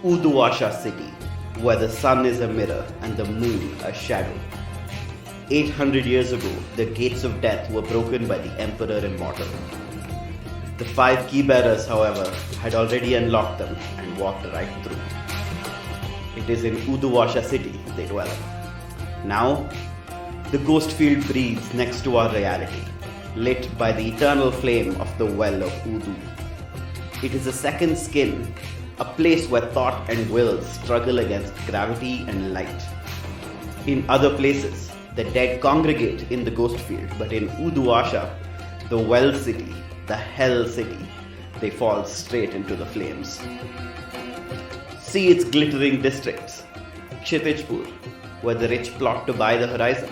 Uduasha city, where the sun is a mirror and the moon a shadow. 800 years ago, the gates of death were broken by the Emperor Immortal. The 5 key-bearers, however, had already unlocked them and walked right through. It is in Uduasha city they dwell. Now, the ghost field breathes next to our reality, lit by the eternal flame of the well of Udu. It is a second skin, a place where thought and will struggle against gravity and light. In other places, the dead congregate in the ghost field, but in Uduasha, the well city, the hell city, they fall straight into the flames. See its glittering districts: Kshitijpur, where the rich plot to buy the horizon;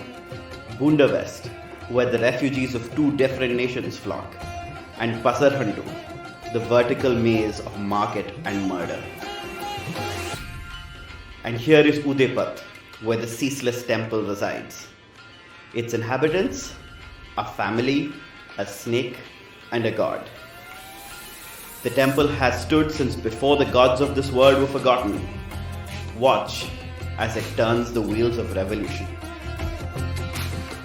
Bunda West, where the refugees of 2 different nations flock; and Pasarhandu, the vertical maze of market and murder. And here is Udaipur, where the Ceaseless Temple resides. Its inhabitants, a family, a snake, and a god. The temple has stood since before the gods of this world were forgotten. Watch as it turns the wheels of revolution.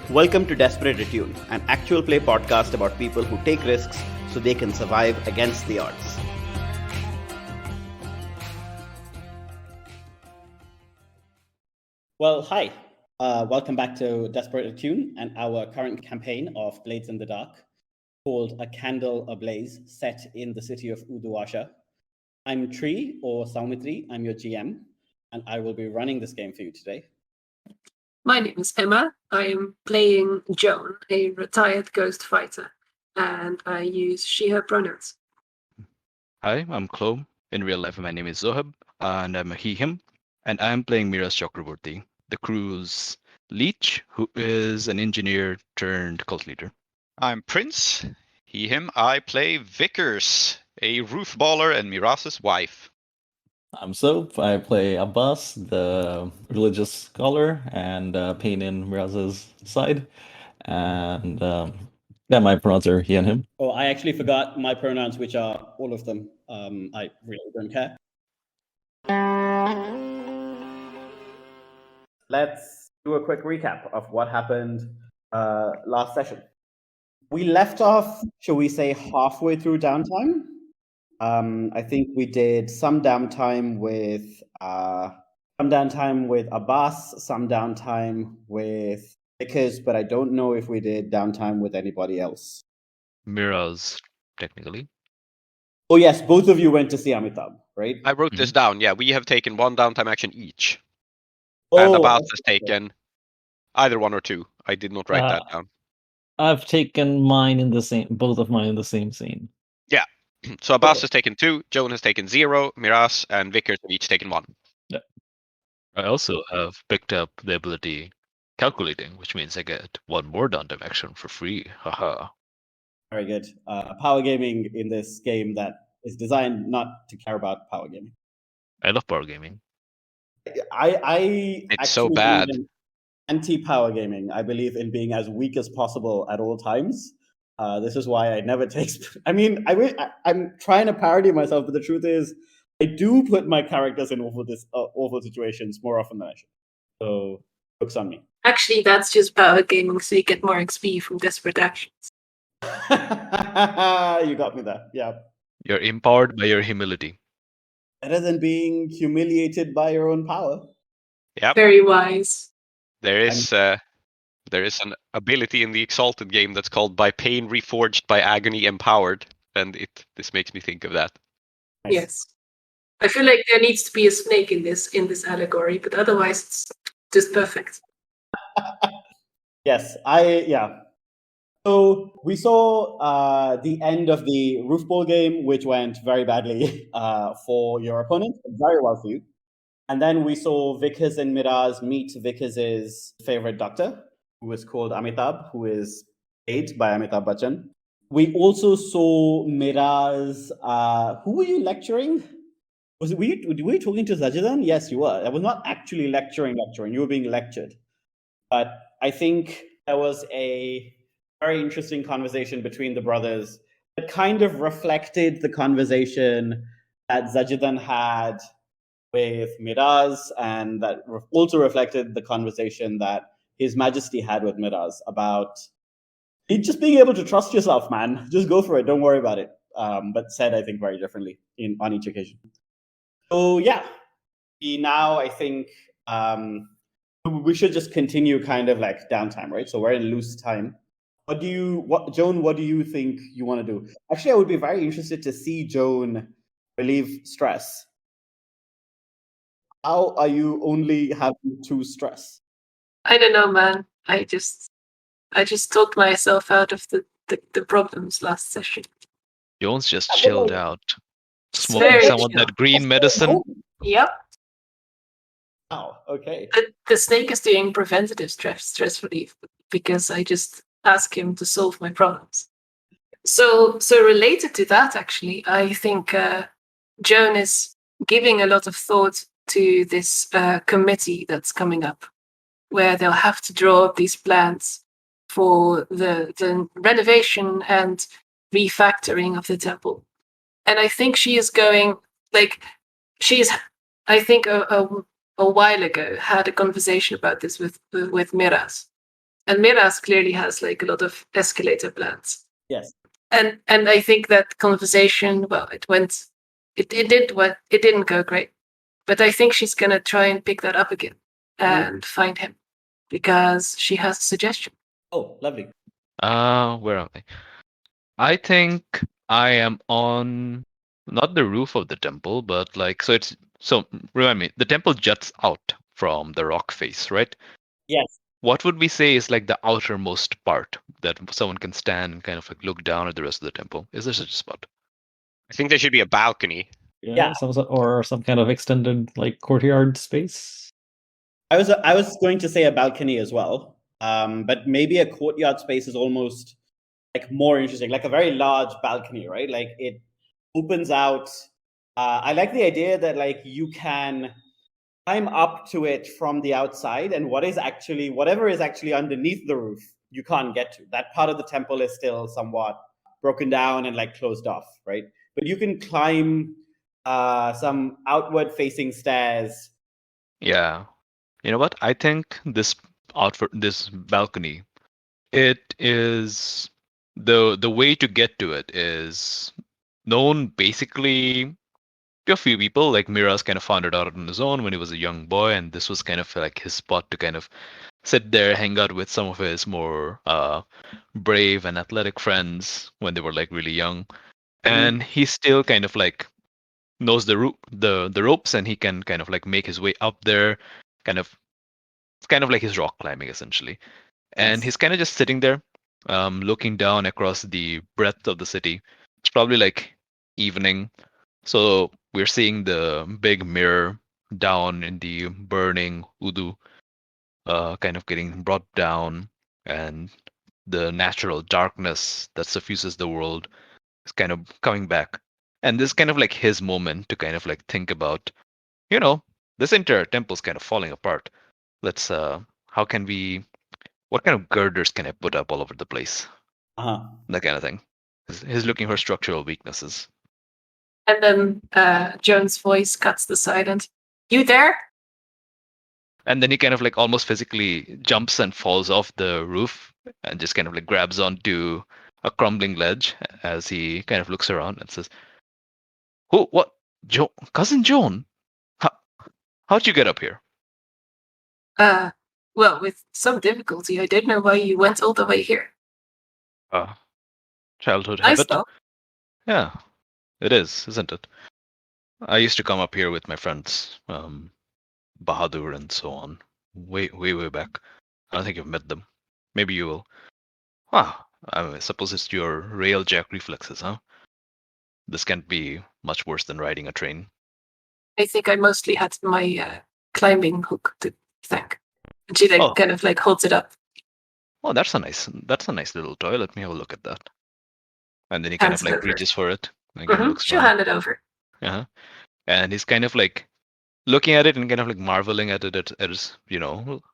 Welcome to Desperate Attune, an actual play podcast about people who take risks so they can survive against the odds. Well, hi. Welcome back to Desperate Attune and our current campaign of Blades in the Dark, called A Candle Ablaze, set in the city of Uduasha. I'm Tree, or Soumithri. I'm your GM, and I will be running this game for you today. My name is Emma. I am playing Joan, a retired ghost fighter, and I use she/her pronouns. Hi, I'm Klow. In real life, my name is Zoheb, and I'm a he/him, and I'm playing Miraz Chakraborty, the crew's leech, who is an engineer turned cult leader. I'm Prince, he/him. I play Vickers, a roof baller and Miraz's wife. I'm Soap. I play Abbas, the religious scholar, and pain in Miraz's side. And my pronouns are he and him. Oh, I actually forgot my pronouns, which are all of them. I really don't care. Let's do a quick recap of what happened last session. We left off, shall we say, halfway through downtime. I think we did some downtime with Abbas, some downtime with Vickers, but I don't know if we did downtime with anybody else. Miraz, technically. Oh yes, both of you went to see Amitabh, right? I wrote this down. Yeah, we have taken 1 downtime action each. Oh, And Abbas has taken either 1 or 2. I did not write that down. I've taken mine in the same, both of mine in the same scene. Yeah. So Abbas has taken 2, Joan has taken 0, Miraz and Vickers have each taken 1. Yeah. I also have picked up the ability calculating, which means I get 1 more downtime action for free. Haha. Very good. Power gaming in this game that is designed not to care about power gaming. I love power gaming. I It's so actually bad. believe in anti-power gaming. I believe in being as weak as possible at all times. This is why I never take. I'm trying to parody myself, but the truth is, I do put my characters in awful situations more often than I should. So, jokes on me. Actually, that's just power gaming, so you get more XP from desperate actions. You got me there. Yeah. You're empowered by your humility. Better than being humiliated by your own power. Yep. Very wise. There is an ability in the Exalted game that's called By Pain Reforged, by Agony Empowered, and this makes me think of that. Nice. Yes. I feel like there needs to be a snake in this allegory, but otherwise it's just perfect. Yes, So we saw the end of the roof ball game, which went very badly for your opponent, very well for you. And then we saw Vickers and Miraz meet Vickers' favorite doctor, who is called Amitabh, who is played by Amitabh Bachchan. We also saw Miraz. Who were you lecturing? Were you talking to Zajidan? Yes, you were. I was not actually lecturing. You were being lectured. But I think there was a very interesting conversation between the brothers that kind of reflected the conversation that Zajidan had with Miraz, and that also reflected the conversation that His Majesty had with Miraz about just being able to trust yourself, man. Just go for it. Don't worry about it. But said, I think, very differently on each occasion. So yeah, now I think we should just continue kind of like downtime, right? So we're in loose time. Joan, what do you think you want to do? Actually, I would be very interested to see Joan relieve stress. How are you only having 2 stress? I don't know, man. I just talked myself out of the problems last session. Jones just Yeah, chilled well, out, It's smoking very some of chill. that green medicine. Yep. Wow, okay. The snake is doing preventative stress relief because I just ask him to solve my problems. So related to that, actually, I think Joan is giving a lot of thought to this committee that's coming up, where they'll have to draw up these plans for the renovation and refactoring of the temple. And I think she is going, like, I think a while ago had a conversation about this with Miraz. And Miraz clearly has like a lot of escalator plans. Yes. And I think that conversation, well, it didn't go great. But I think she's gonna try and pick that up again and find him because she has a suggestion. Oh, lovely. Where am I? I think I am on not the roof of the temple, but like so remind me, the temple juts out from the rock face, right? Yes. What would we say is like the outermost part that someone can stand and kind of like look down at the rest of the temple? Is there such a spot? I think there should be a balcony. Yeah. Or some kind of extended like courtyard space. I was going to say a balcony as well. But maybe a courtyard space is almost like more interesting, like a very large balcony, right? Like it opens out. I like the idea that like you can climb up to it from the outside, and whatever is actually underneath the roof, you can't get to. That part of the temple is still somewhat broken down and like closed off, right? But you can climb some outward facing stairs. Yeah. You know what? I think this balcony, it is the way to get to it is known basically to a few people. Like Miraz kind of found it out on his own when he was a young boy, and this was kind of like his spot to kind of sit there, hang out with some of his more brave and athletic friends when they were like really young. And he still kind of like knows the ropes, and he can kind of like make his way up there. It's kind of like his rock climbing essentially. And he's kind of just sitting there, looking down across the breadth of the city. It's probably like evening, so we're seeing the big mirror down in the burning Udu, kind of getting brought down, and the natural darkness that suffuses the world is kind of coming back. And this is kind of like his moment to kind of like think about, this entire temple's kind of falling apart. Let's what kind of girders can I put up all over the place? That kind of thing. He's looking for structural weaknesses. And then Joan's voice cuts the silence. You there? And then he kind of like almost physically jumps and falls off the roof and just kind of like grabs onto a crumbling ledge as he kind of looks around and says, "Who? What? Cousin Joan? How'd you get up here?" Well, with some difficulty. I don't know why you went all the way here. Childhood Nice habit. though. Yeah, it is, isn't it? I used to come up here with my friends, Bahadur and so on, way back. I don't think you've met them. Maybe you will. I suppose it's your railjack reflexes, huh? This can't be much worse than riding a train. I think I mostly had my climbing hook to thank. And she kind of like holds it up. Oh, that's a nice little toy. Let me have a look at that. And then he kind of like reaches for it. And She'll hand it over. Uh-huh. And he's kind of like looking at it and kind of like marveling at it as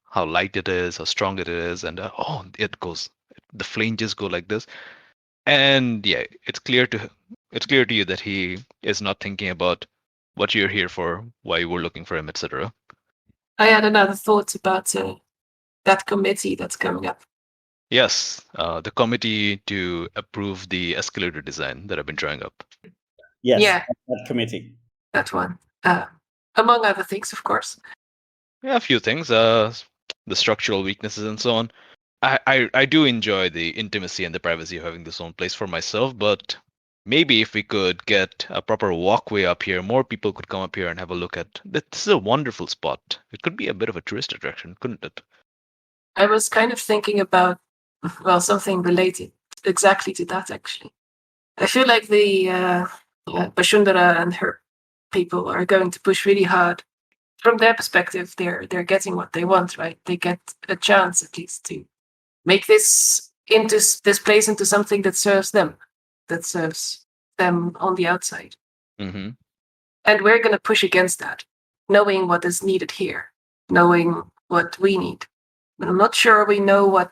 how light it is, how strong it is, and the flanges go like this. And yeah, it's clear to you that he is not thinking about what you're here for, why you were looking for him, etc. I had another thought about that committee that's coming up. Yes, the committee to approve the escalator design that I've been drawing up. Yes, Yeah. that committee. That one. Among other things, of course. Yeah, a few things. The structural weaknesses and so on. I do enjoy the intimacy and the privacy of having this own place for myself, but maybe if we could get a proper walkway up here, more people could come up here and have a look at. This is a wonderful spot. It could be a bit of a tourist attraction, couldn't it? I was kind of thinking about, well, something related exactly to that, actually. I feel like the Bashundara and her people are going to push really hard. From their perspective, they're getting what they want, right? They get a chance, at least, to make this place into something that serves them on the outside. Mm-hmm. And we're going to push against that, knowing what is needed here, knowing what we need. But I'm not sure we know what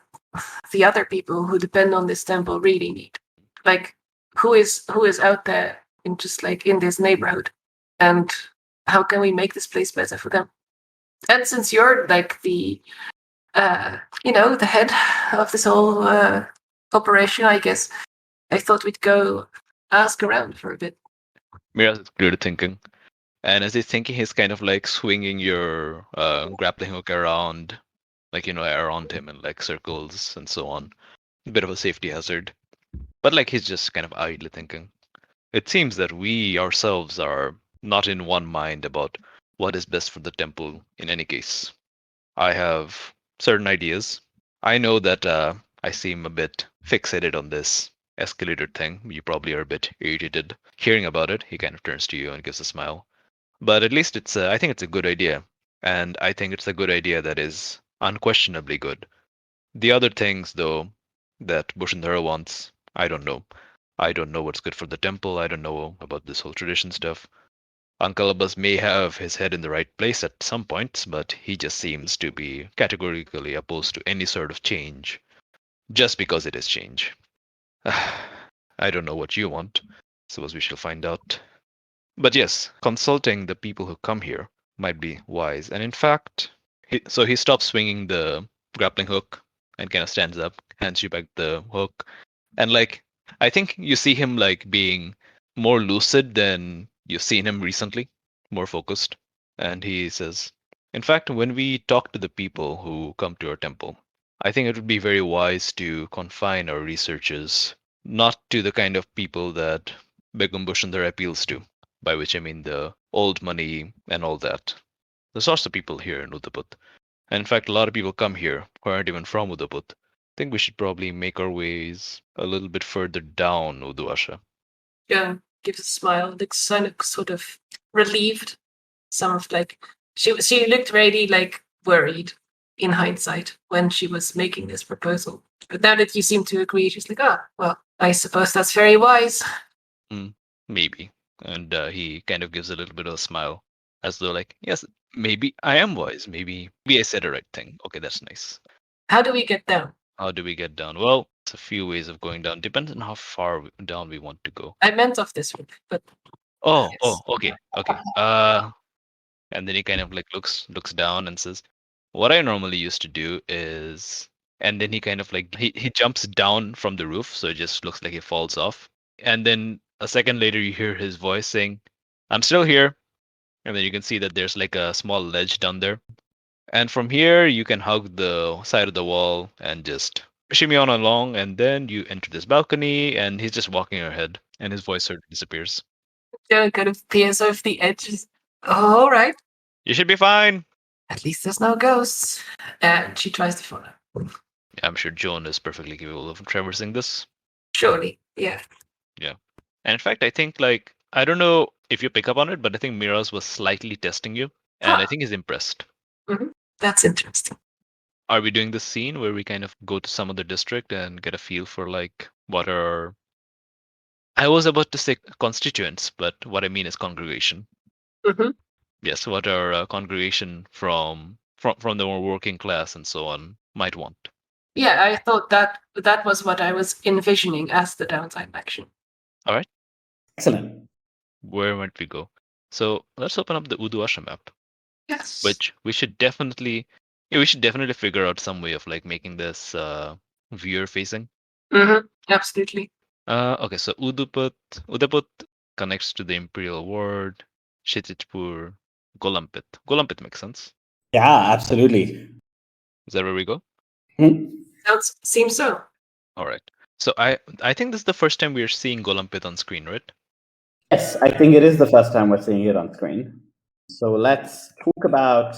the other people who depend on this temple really need. Like, who is out there in just like in this neighborhood, and how can we make this place better for them? And since you're like the the head of this whole operation, I guess I thought we'd go ask around for a bit. Miraz is clearly thinking. And as he's thinking, he's kind of like swinging your grappling hook around, like, around him in like circles and so on. A bit of a safety hazard. But like he's just kind of idly thinking. It seems that we ourselves are not in one mind about what is best for the temple in any case. I have certain ideas. I know that I seem a bit fixated on this escalator thing. You probably are a bit irritated hearing about it. He kind of turns to you and gives a smile. But at least I think it's a good idea. And I think it's a good idea that is unquestionably good. The other things, though, that Bushindhara wants, I don't know. I don't know what's good for the temple. I don't know about this whole tradition stuff. Uncle Abbas may have his head in the right place at some points, but he just seems to be categorically opposed to any sort of change, just because it is change. I don't know what you want. Suppose we shall find out. But yes, consulting the people who come here might be wise. And in fact, he stops swinging the grappling hook and kind of stands up, hands you back the hook. And like, I think you see him like being more lucid than you've seen him recently, more focused. And he says, in fact, when we talk to the people who come to our temple, I think it would be very wise to confine our researches not to the kind of people that Begum Bushindar appeals to, by which I mean the old money and all that. The sorts of people here in Udaipur. And in fact, a lot of people come here who aren't even from Udaipur. I think we should probably make our ways a little bit further down Uduasha. Yeah, gives a smile, looks kind of sort of relieved. Some of like she looked really like worried in hindsight when she was making this proposal. But now that you seem to agree, she's like, well, I suppose that's very wise. Maybe. And he kind of gives a little bit of a smile, as though like, yes, maybe I am wise. Maybe I said the right thing. Okay, that's nice. How do we get down? How do we get down? Well, it's a few ways of going down. Depends on how far down we want to go. I meant off this one, but Oh, yes. Okay. And then he kind of like looks down and says, what I normally used to do is, and then he kind of like he jumps down from the roof, so it just looks like he falls off. And then a second later you hear his voice saying, I'm still here. And then you can see that there's like a small ledge down there. And from here you can hug the side of the wall and just shimmy on along, and then you enter this balcony and he's just walking ahead and his voice sort of disappears. Joan kind of peers over the edges. Oh, all right. You should be fine. At least there's no ghosts. And she tries to follow. I'm sure Joan is perfectly capable of traversing this. Surely, yeah. Yeah. And in fact, I think like, I don't know if you pick up on it, but I think Miraz was slightly testing you. And I think he's impressed. Mm-hmm. That's interesting. Are we doing this scene where we kind of go to some other district and get a feel for like what are... I was about to say constituents, but what I mean is congregation. Mm-hmm. Yes, what our congregation from the more working class and so on might want. Yeah, I thought that was what I was envisioning as the downtime action. All right. Excellent. Where might we go? So let's open up the Uduasha map, Yes. which we should definitely figure out some way of like making this viewer facing. Absolutely. Okay, so Udaput connects to the Imperial Ward, Kshitijpur, Golampith. Golampith makes sense. Yeah, absolutely. Is that where we go? Seems so. All right. So I think this is the first time we are seeing Golampith on screen, right? Yes, I think it is the first time we're seeing it on screen. So let's talk about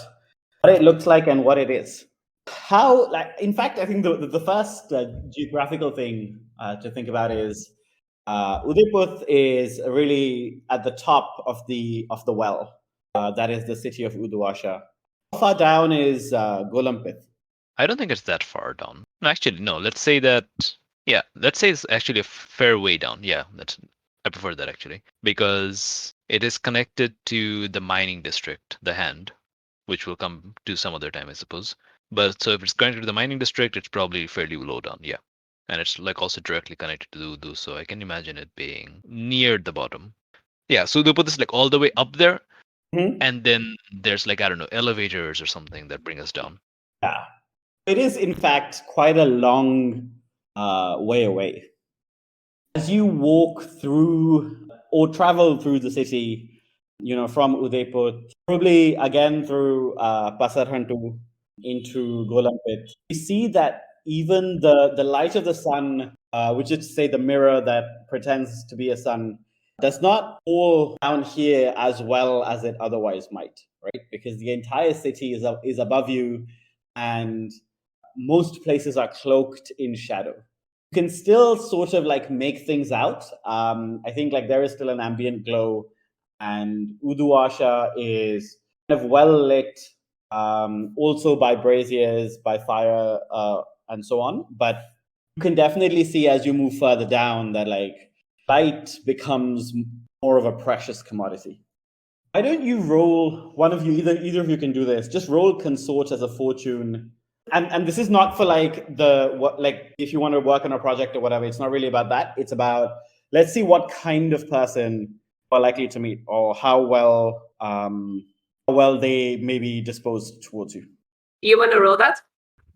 what it looks like and what it is. How, like, in fact, I think the first geographical thing to think about is Udaipur is really at the top of the well. That is the city of Uduasha. How far down is Golampith? I don't think it's that far down. No, actually, no. Let's say that. Yeah, let's say it's actually a fair way down. Yeah, I prefer that actually because it is connected to the mining district, the Hand, which will come to some other time, I suppose. But so if it's connected to the mining district, it's probably fairly low down. Yeah, and it's like also directly connected to the Udu, so I can imagine it being near the bottom. Yeah, so they put this like all the way up there, and then there's like I don't know elevators or something that bring us down. Yeah, it is in fact quite a long way away. As you walk through or travel through the city, from Udaipur, probably again through Pasarhantu into Golampith, you see that even the light of the sun, which is to say the mirror that pretends to be a sun, does not fall down here as well as it otherwise might, right? Because the entire city is above you, and most places are cloaked in shadow. You can still sort of like make things out. I think like there is still an ambient glow, and Uduasha is kind of well lit, also by braziers, by fire, and so on. But you can definitely see as you move further down that like light becomes more of a precious commodity. Why don't you roll, one of you, either of you can do this, just roll consort as a fortune. And this is not for like if you want to work on a project or whatever, it's not really about that. It's about, let's see what kind of person you are likely to meet, or how well they may be disposed towards you. You want to roll that?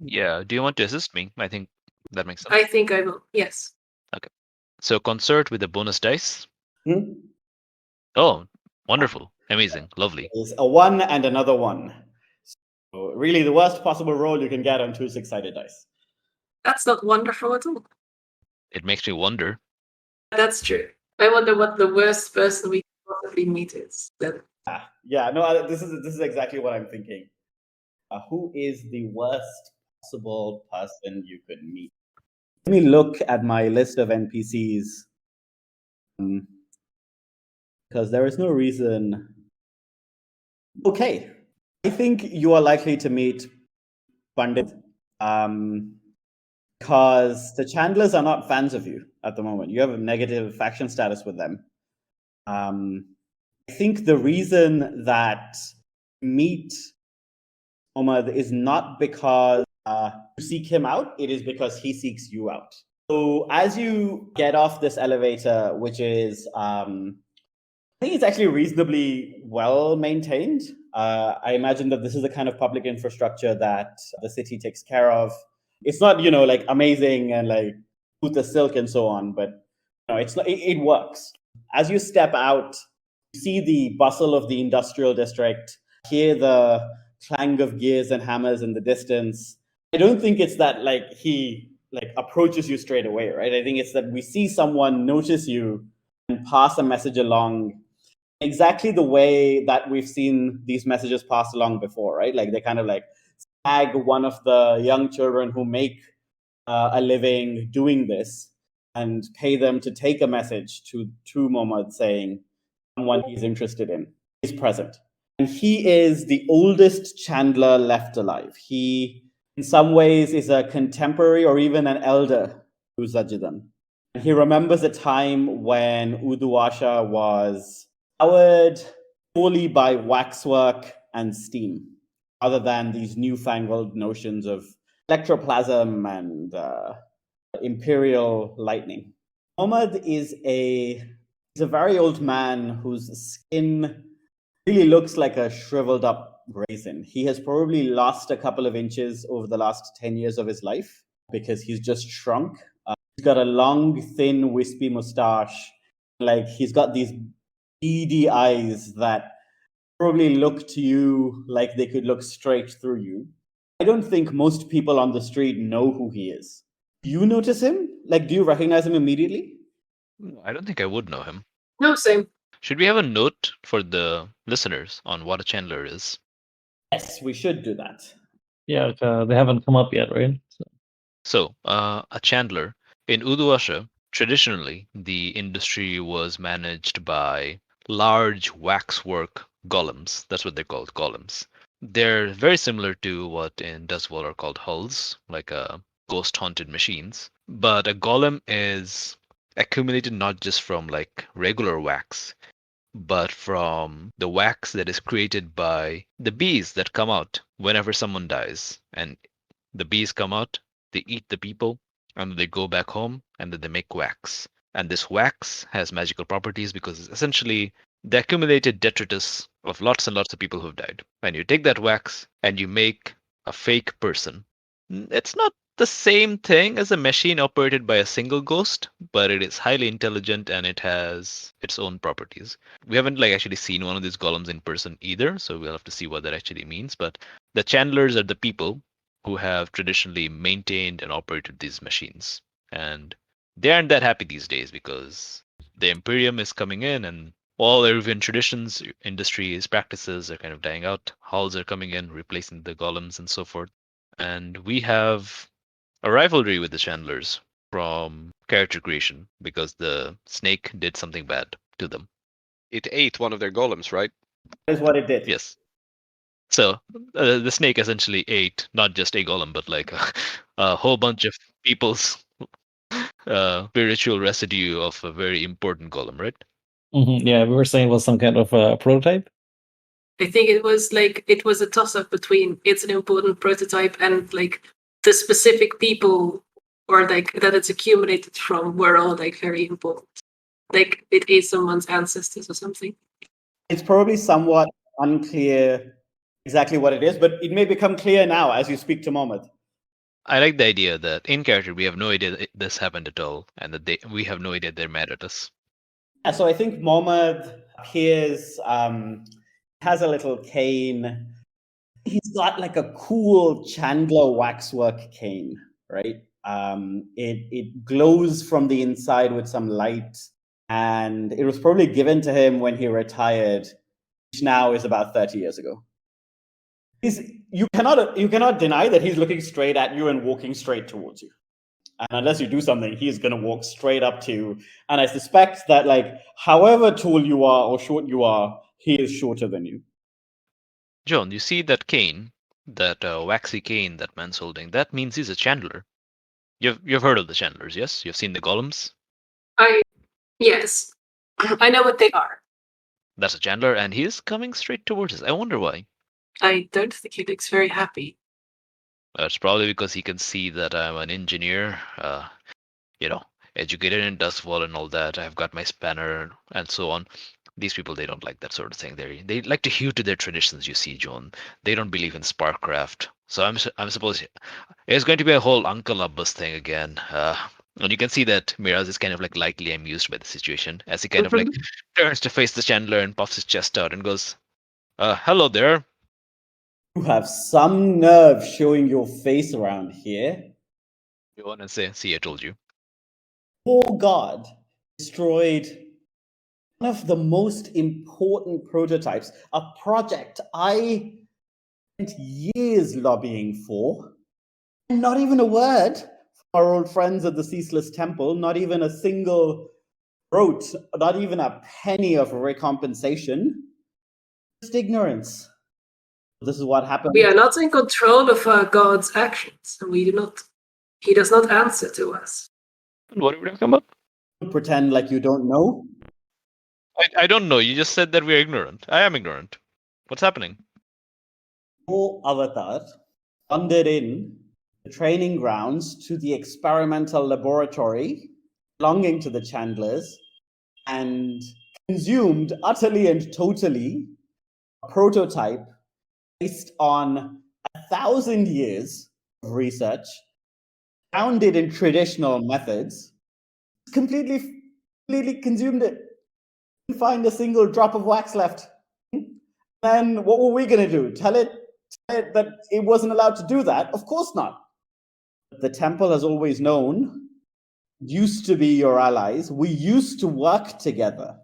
Yeah. Do you want to assist me? I think that makes sense. I think I will. Yes. Okay. So consort with a bonus dice. Hmm? Oh, wonderful. Amazing. Lovely. It's a 1 and another 1. So really the worst possible roll you can get on 2 6-sided dice. That's not wonderful at all. It makes me wonder. That's true. I wonder what the worst person we could possibly meet is. Yeah, no, this is exactly what I'm thinking. Who is the worst possible person you could meet? Let me look at my list of NPCs, because there is no reason. Okay, I think you are likely to meet Pandit, because the Chandlers are not fans of you at the moment. You have a negative faction status with them. I think the reason that you meet Omar is not because you seek him out, it is because he seeks you out. So as you get off this elevator, which is, I think it's actually reasonably well maintained. I imagine that this is the kind of public infrastructure that the city takes care of. It's not, like amazing and like smooth as silk and so on, but it's not, it works. As you step out, you see the bustle of the industrial district, hear the clang of gears and hammers in the distance. I don't think it's that like he like approaches you straight away, right? I think it's that we see someone notice you and pass a message along exactly the way that we've seen these messages passed along before, right? Like they kind of like tag one of the young children who make a living doing this and pay them to take a message to Mohammed saying someone he's interested in is present. And he is the oldest Chandler left alive. He, in some ways, is a contemporary or even an elder to Zajidan. And he remembers a time when Uduasha was powered solely by waxwork and steam, other than these newfangled notions of electroplasm and imperial lightning. Muhammad is a very old man whose skin really looks like a shriveled up raisin. He has probably lost a couple of inches over the last 10 years of his life because he's just shrunk. He's got a long, thin, wispy mustache. Like, he's got these beady eyes that probably look to you like they could look straight through you. I don't think most people on the street know who he is. Do you notice him? Like, do you recognize him immediately? I don't think I would know him. No, same. Should we have a note for the listeners on what a chandler is? Yes, we should do that. Yeah, they haven't come up yet, right? So, a chandler in Uduasha, traditionally, the industry was managed by large waxwork golems. That's what they're called, golems. They're very similar to what in Duskwall are called hulls, like ghost haunted machines. But a golem is accumulated not just from like regular wax, but from the wax that is created by the bees that come out whenever someone dies. And the bees come out, they eat the people, and they go back home, and then they make wax. And this wax has magical properties because it's essentially the accumulated detritus of lots and lots of people who've died. And you take that wax and you make a fake person. It's not the same thing as a machine operated by a single ghost, but it is highly intelligent and it has its own properties. We haven't like actually seen one of these golems in person either, so we'll have to see what that actually means. But the chandlers are the people who have traditionally maintained and operated these machines. And they aren't that happy these days because the Imperium is coming in and all Iruvian traditions, industries, practices are kind of dying out. Halls are coming in, replacing the golems and so forth. And we have a rivalry with the Chandlers from character creation because the snake did something bad to them. It ate one of their golems, right? That is what it did. Yes. So the snake essentially ate not just a golem, but like a whole bunch of people's spiritual residue of a very important golem, right? Yeah, we were saying it was some kind of prototype. I think it was a toss-up between it's an important prototype and like the specific people or like that it's accumulated from were all like very important. Like it ate someone's ancestors or something. It's probably somewhat unclear exactly what it is, but it may become clear now as you speak to Mohammed. I like the idea that in character we have no idea that this happened at all, and that we have no idea they're mad at us. Yeah, so I think Mohammed appears, has a little cane. He's got like a cool Chandler waxwork cane, right? It glows from the inside with some light, and it was probably given to him when he retired, which now is about 30 years ago. You cannot deny that he's looking straight at you and walking straight towards you. And unless you do something, he's going to walk straight up to you. And I suspect that, like, however tall you are or short you are, he is shorter than you. John, you see that cane, that waxy cane that man's holding? That means he's a Chandler. You've heard of the Chandlers, yes? You've seen the golems? Yes. I know what they are. That's a Chandler, and he is coming straight towards us. I wonder why. I don't think he looks very happy. It's probably because he can see that I'm an engineer, educated in Dustwall and all that. I've got my spanner and so on. These people, they don't like that sort of thing. They like to hew to their traditions, you see, John. They don't believe in sparkcraft. So I'm supposed it's going to be a whole Uncle Abbas thing again. And you can see that Miraz is kind of like lightly amused by the situation as he kind of like turns to face the Chandler and puffs his chest out and goes, hello there. You have some nerve showing your face around here. You want to say, see, I told you. Poor God destroyed one of the most important prototypes, a project I spent years lobbying for. Not even a word from our old friends at the Ceaseless Temple, not even a single groat, not even a penny of recompensation. Just ignorance. This is what happened. We are not in control of our God's actions. He does not answer to us. What would have come up? Pretend like you don't know. I don't know. You just said that we're ignorant. I am ignorant. What's happening? Your avatar wandered in the training grounds to the experimental laboratory belonging to the Chandlers and consumed utterly and totally a prototype based on 1,000 years of research, founded in traditional methods, completely consumed it. Didn't find a single drop of wax left. Then what were we going to do? Tell it that it wasn't allowed to do that? Of course not. The temple has always known, used to be your allies. We used to work together.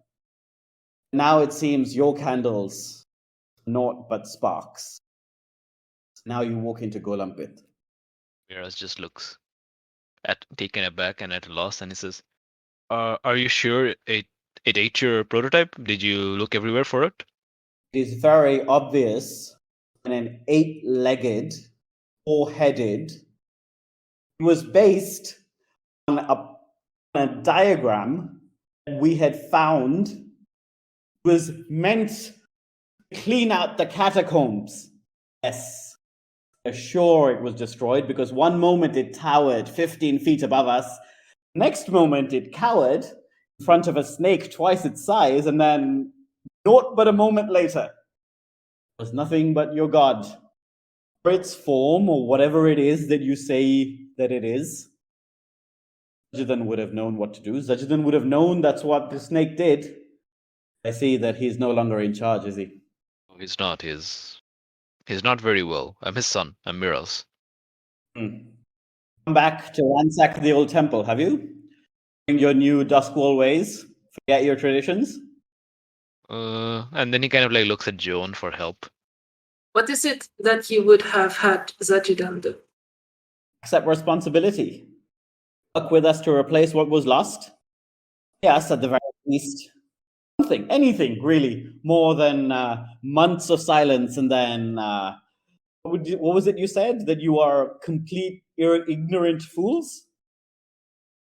Now it seems your candles, naught but sparks. Now you walk into Golampith. Miraz just looks taken aback and at a loss, and he says, "Are you sure it ate your prototype? Did you look everywhere for it?" It is very obvious when an 8-legged, 4-headed, it was based on a diagram that we had found. It was meant to clean out the catacombs. Yes, sure it was destroyed because one moment it towered 15 feet above us. Next moment it cowered in front of a snake twice its size, and then naught but a moment later, it was nothing but your god. For its form, or whatever it is that you say that it is, Zajudan would have known what to do. Zajudan would have known that's what the snake did. I see that he's no longer in charge, is he? No, he's not. He's not very well. I'm his son. I'm Miraz. Come back to ransack the old temple, have you? Bring your new Duskwall ways? Forget your traditions? And then he kind of like looks at Joan for help. What is it that you would have had Zajudan do? Accept responsibility. Work with us to replace what was lost? Yes, at the very least. Something, anything, really, more than months of silence and then what was it you said? That you are complete ignorant fools?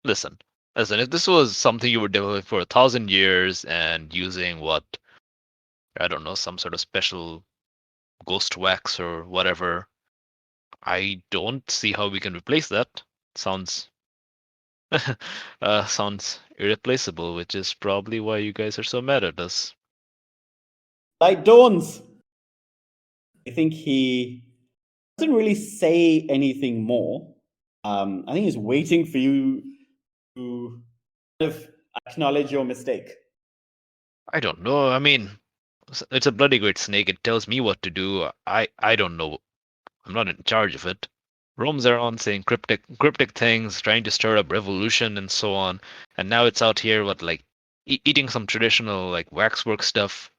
Listen, if this was something you were developing for 1,000 years and using what, I don't know, some sort of special ghost wax or whatever, I don't see how we can replace that. Sounds irreplaceable, which is probably why you guys are so mad at us. Light dawns. I think he doesn't really say anything more. I think he's waiting for you to kind of acknowledge your mistake. I don't know. I mean, it's a bloody great snake. It tells me what to do. I don't know. I'm not in charge of it. Roams around saying cryptic things, trying to stir up revolution and so on. And now it's out here, eating some traditional waxwork stuff.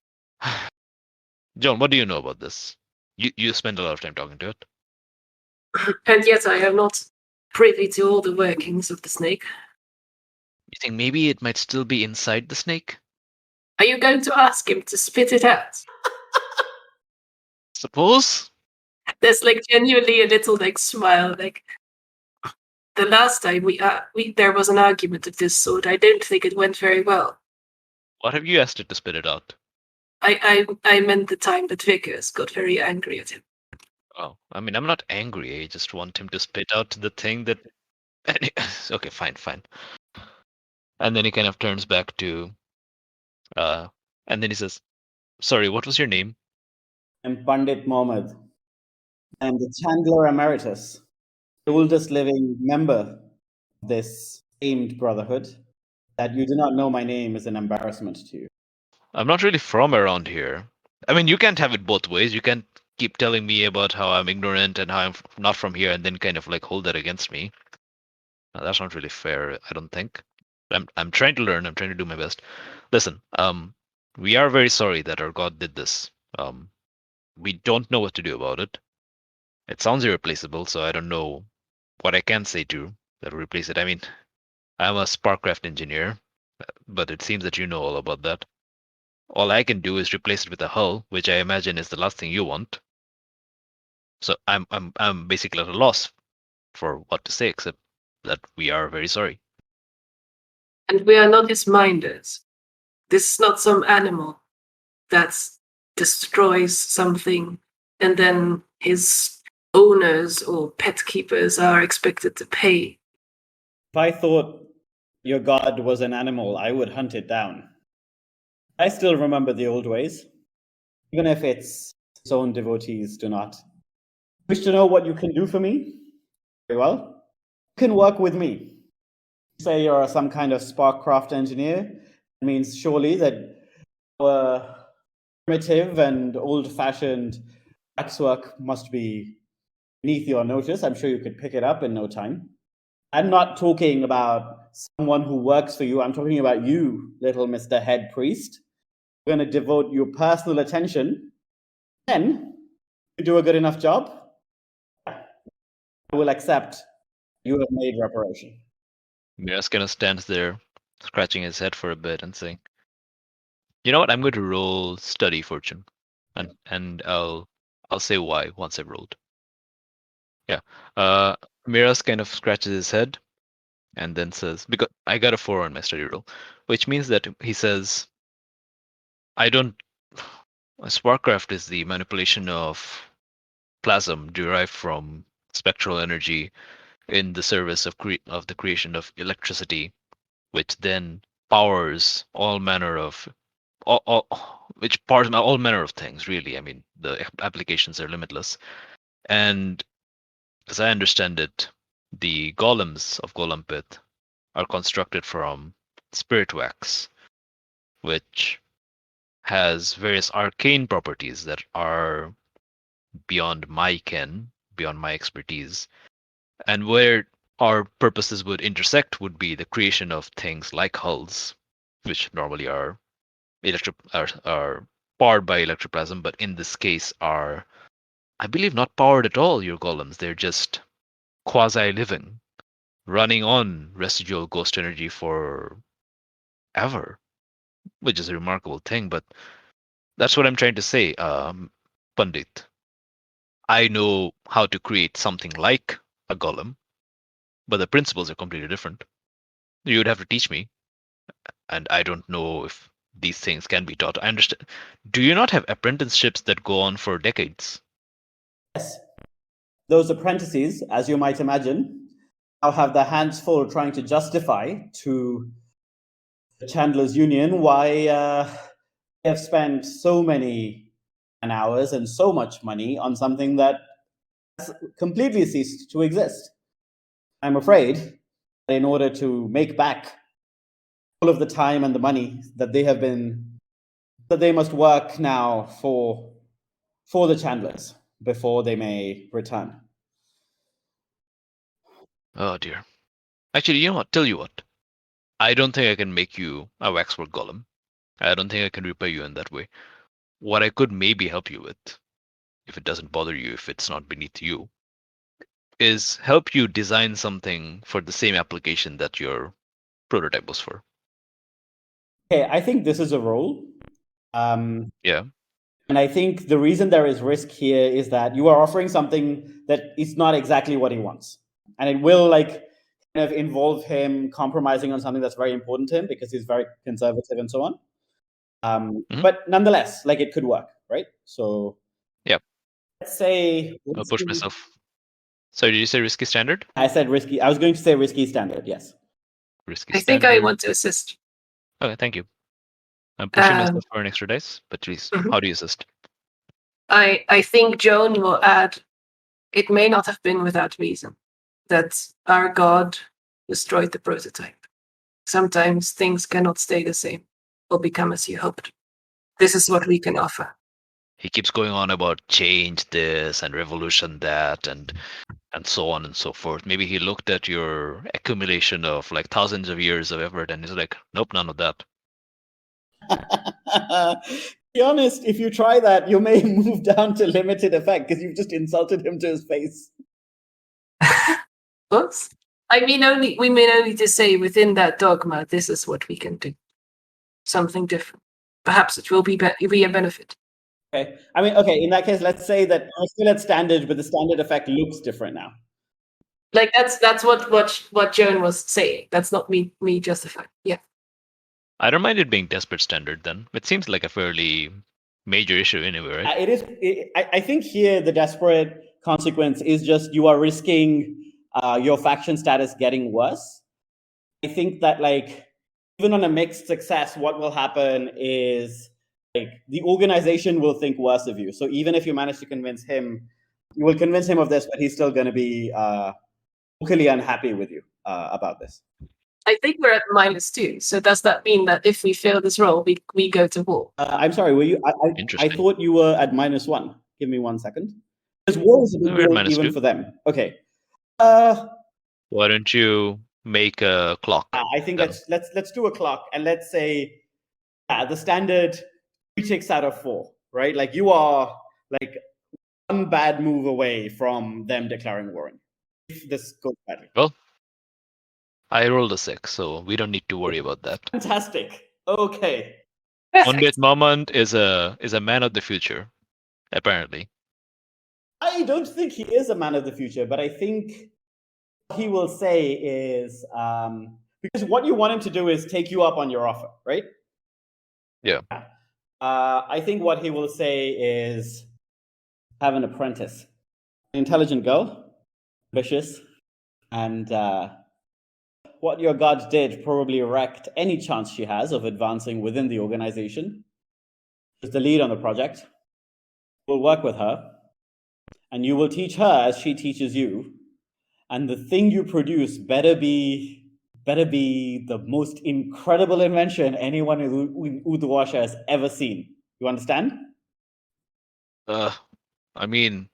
John, what do you know about this? You spend a lot of time talking to it. And yet I am not privy to all the workings of the snake. You think maybe it might still be inside the snake? Are you going to ask him to spit it out? Suppose? There's genuinely a little smile. The last time we there was an argument of this sort, I don't think it went very well. What have you asked it to spit it out? I meant the time that Vickers got very angry at him. Oh, I mean, I'm not angry. I just want him to spit out the thing that. Okay, fine. And then he kind of turns back to, and then he says, "Sorry, what was your name?" I'm Pandit Mohammed. I'm the Chandler Emeritus, the oldest living member of this famed brotherhood. That you do not know my name is an embarrassment to you. I'm not really from around here. I mean, you can't have it both ways. You can't keep telling me about how I'm ignorant and how I'm not from here and then kind of hold that against me. Now, that's not really fair, I don't think. I'm trying to learn. I'm trying to do my best. Listen, we are very sorry that our god did this. We don't know what to do about it. It sounds irreplaceable, so I don't know what I can say to that will replace it. I mean, I'm a Sparkcraft engineer, but it seems that you know all about that. All I can do is replace it with a hull, which I imagine is the last thing you want. So I'm basically at a loss for what to say, except that we are very sorry. And we are not his minders. This is not some animal that destroys something and then his owners or pet keepers are expected to pay. If I thought your god was an animal, I would hunt it down. I still remember the old ways. even if its own devotees do not. Wish to know what you can do for me? Very well. You can work with me. Say you're some kind of Sparkcraft engineer. It means surely that our primitive and old-fashioned waxwork must be beneath your notice. I'm sure you could pick it up in no time. I'm not talking about someone who works for you. I'm talking about you, little Mr. Head Priest. We're going to devote your personal attention. Then, you do a good enough job, I will accept you have made reparation. Miraz kind of stands there, scratching his head for a bit and saying, "You know what? I'm going to roll study fortune, and I'll say why once I've rolled." Yeah. Miraz kind of scratches his head, and then says, "Because I got a 4 on my study roll," which means that he says, "I don't. Sparkcraft is the manipulation of plasm derived from spectral energy in the service of the creation of electricity, which then powers all manner of all manner of things. Really, I mean, the applications are limitless. And as I understand it, the golems of Golampith are constructed from spirit wax, which has various arcane properties that are beyond my ken, beyond my expertise. And where our purposes would intersect would be the creation of things like hulls, which normally are powered by electroplasm, but in this case are, I believe, not powered at all, your golems. They're just quasi-living, running on residual ghost energy for ever, which is a remarkable thing. But that's what I'm trying to say, Pandit. I know how to create something like a golem, but the principles are completely different. You would have to teach me, and I don't know if these things can be taught. I understand. Do you not have apprenticeships that go on for decades? Yes. Those apprentices, as you might imagine, now have their hands full trying to justify to the Chandler's Union why they have spent so many hours and so much money on something that has completely ceased to exist. I'm afraid that in order to make back all of the time and the money that they must work now for the Chandlers before they may return. Oh dear. Actually, you know what? Tell you what. I don't think I can make you a waxwork golem. I don't think I can repair you in that way. What I could maybe help you with, if it doesn't bother you, if it's not beneath you, is help you design something for the same application that your prototype was for. Okay, I think this is a role. Yeah. And I think the reason there is risk here is that you are offering something that is not exactly what he wants. And it will kind of involve him compromising on something that's very important to him because he's very conservative and so on. But nonetheless, it could work, right? So yeah. Let's say I'll push myself. Sorry, did you say risky standard? I said risky. I was going to say risky standard, yes. Risky I standard. think I want to assist. Okay, thank you. I'm pushing myself for an extra dice, but please, how do you assist? I think Joan will add, it may not have been without reason that our god destroyed the prototype. Sometimes things cannot stay the same or become as you hoped. This is what we can offer. He keeps going on about change this and revolution that and so on and so forth. Maybe he looked at your accumulation of thousands of years of effort and he's like, nope, none of that. Be honest, if you try that, you may move down to limited effect because you've just insulted him to his face. Oops. We mean only to say within that dogma, this is what we can do. Something different. Perhaps it will be a benefit. Okay. I mean, okay, in that case, let's say that we're still at standard, but the standard effect looks different now. That's what Joan was saying. That's not me justifying. Yeah. I don't mind it being desperate standard then. It seems like a fairly major issue anyway, right? It is. I think here the desperate consequence is just you are risking your faction status getting worse. I think that even on a mixed success, what will happen is like the organization will think worse of you. So even if you manage to convince him, you will convince him of this, but he's still going to be vocally unhappy with you about this. I think we're at -2. So does that mean that if we fail this roll, we go to war? I'm sorry, were you? I Interesting. thought you were at -1. Give me 1 second. Because war is a big We're at deal even -2. for them. Okay. Why don't you make a clock? I think then? let's do a clock, and let's say the standard 3 ticks out of 4, right? Like you are like one bad move away from them declaring war on you. If this goes badly. Well, I rolled a 6, so we don't need to worry about that. Fantastic. Okay. Pandit Mamand is a man of the future, apparently. I don't think he is a man of the future, but I think what he will say is because what you want him to do is take you up on your offer, right? Yeah. I think what he will say is have an apprentice, an intelligent girl, ambitious, and what your god did probably wrecked any chance she has of advancing within the organization. She's the lead on the project. We'll work with her, and you will teach her as she teaches you. And the thing you produce better be the most incredible invention anyone in Uduasha has ever seen. You understand? I mean,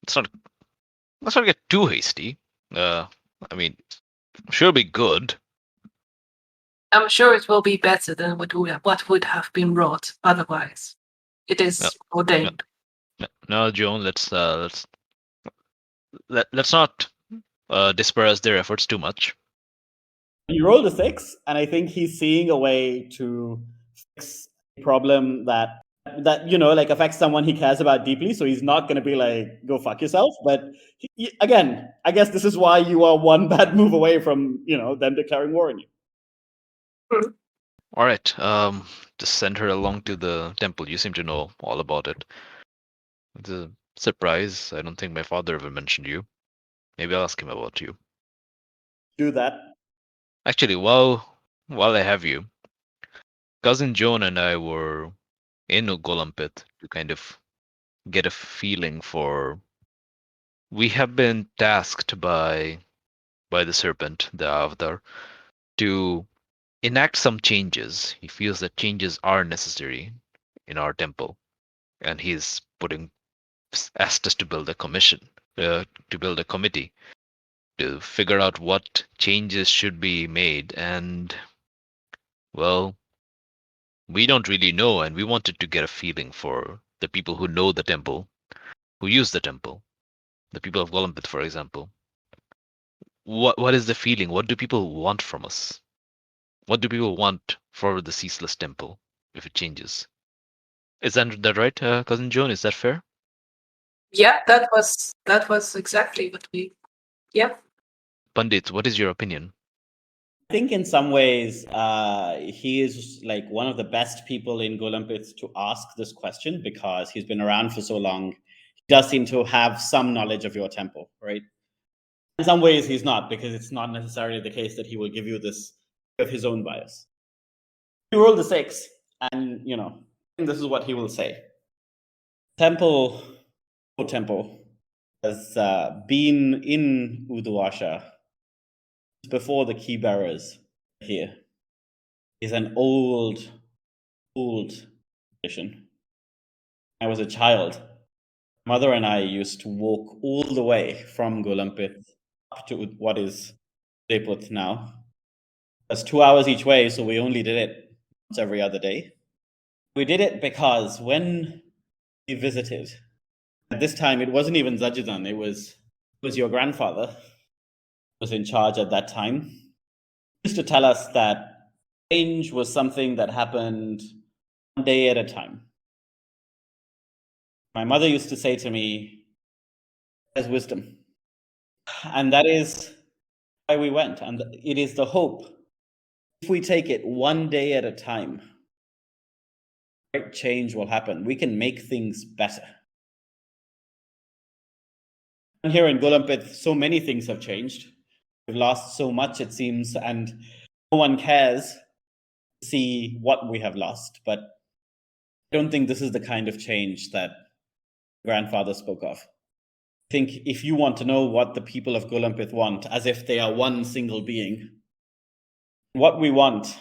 let's not get too hasty. I mean, sure be good. I'm sure it will be better than what would have been wrought otherwise. It is ordained. No, Joan, let's not disparage their efforts too much. You rolled a 6, and I think he's seeing a way to fix a problem that like affects someone he cares about deeply. So he's not going to be like, go fuck yourself. But again, I guess this is why you are one bad move away from them declaring war on you. All right, just send her along to the temple. You seem to know all about it. It's a surprise. I don't think my father ever mentioned you. Maybe I'll ask him about you. Do that. Actually, while I have you, cousin Joan and I were in Golampith to kind of get a feeling for. We have been tasked by the serpent, the avatar, to enact some changes. He feels that changes are necessary in our temple, and he's asked us to build a committee to figure out what changes should be made. And well, we don't really know, and we wanted to get a feeling for the people who know the temple, who use the temple, the people of Golampith, for example. What is the feeling? What do people want from us? What do people want for the Ceaseless Temple if it changes? Is that right, cousin Joan? Is that fair? Yeah, that was exactly what we. Yeah. Pandit, what is your opinion? I think in some ways he is like one of the best people in Golampith to ask this question because he's been around for so long. He does seem to have some knowledge of your temple, right? In some ways he's not, because it's not necessarily the case that he will give you this of his own bias. You roll the 6, and this is what he will say. Temple has been in Uduasha before the key bearers here. Is an old tradition. I was a child. Mother and I used to walk all the way from Golampith up to what is Deput now. That's 2 hours each way, so we only did it once every other day. We did it because when we visited, at this time it wasn't even Zajidan, it was your grandfather who was in charge at that time. He used to tell us that change was something that happened one day at a time. My mother used to say to me, there's wisdom. And that is why we went. And it is the hope. If we take it one day at a time, great change will happen. We can make things better. And here in Golampith, so many things have changed. We've lost so much, it seems, and no one cares to see what we have lost. But I don't think this is the kind of change that grandfather spoke of. I think if you want to know what the people of Golampith want, as if they are one single being, what we want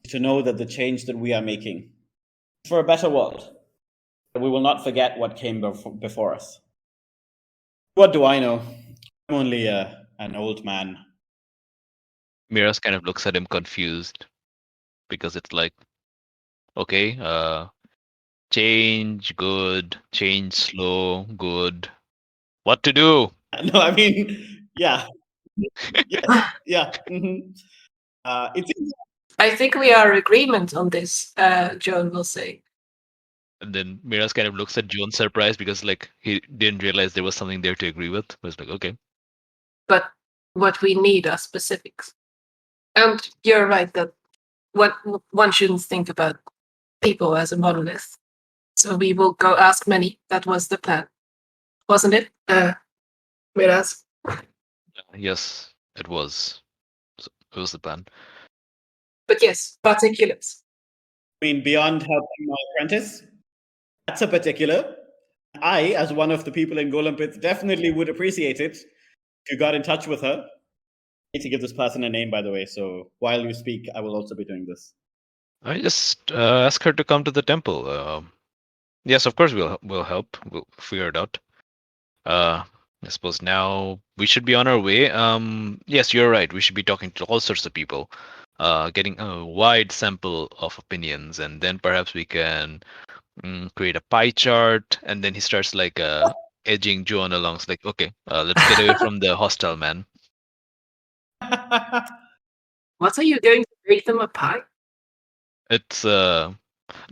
is to know that the change that we are making is for a better world. That we will not forget what came before us. What do I know? I'm only an old man. Miraz kind of looks at him confused because it's like, okay, change, good, change, slow, good. What to do? No, I mean, yeah. Yeah. Mm-hmm. It's I think we are agreement on this, Joan will say. And then Miraz kind of looks at Joan surprised because like he didn't realize there was something there to agree with. It was like, okay. But what we need are specifics. And you're right that one shouldn't think about people as a monolith. So we will go ask many. That was the plan. Wasn't it, Miraz? Yes, it was. It was the plan. But yes, particulars. I mean, beyond helping my apprentice, that's a particular. I, as one of the people in Golampith, definitely would appreciate it if you got in touch with her. I need to give this person a name, by the way, so while you speak, I will also be doing this. I just ask her to come to the temple. Yes, of course we'll help. We'll figure it out. I suppose now we should be on our way. Yes, you're right. We should be talking to all sorts of people, getting a wide sample of opinions, and then perhaps we can create a pie chart. And then he starts like edging Joan along. It's like, okay, let's get away from the hostile man. What are you going to make them a pie? It's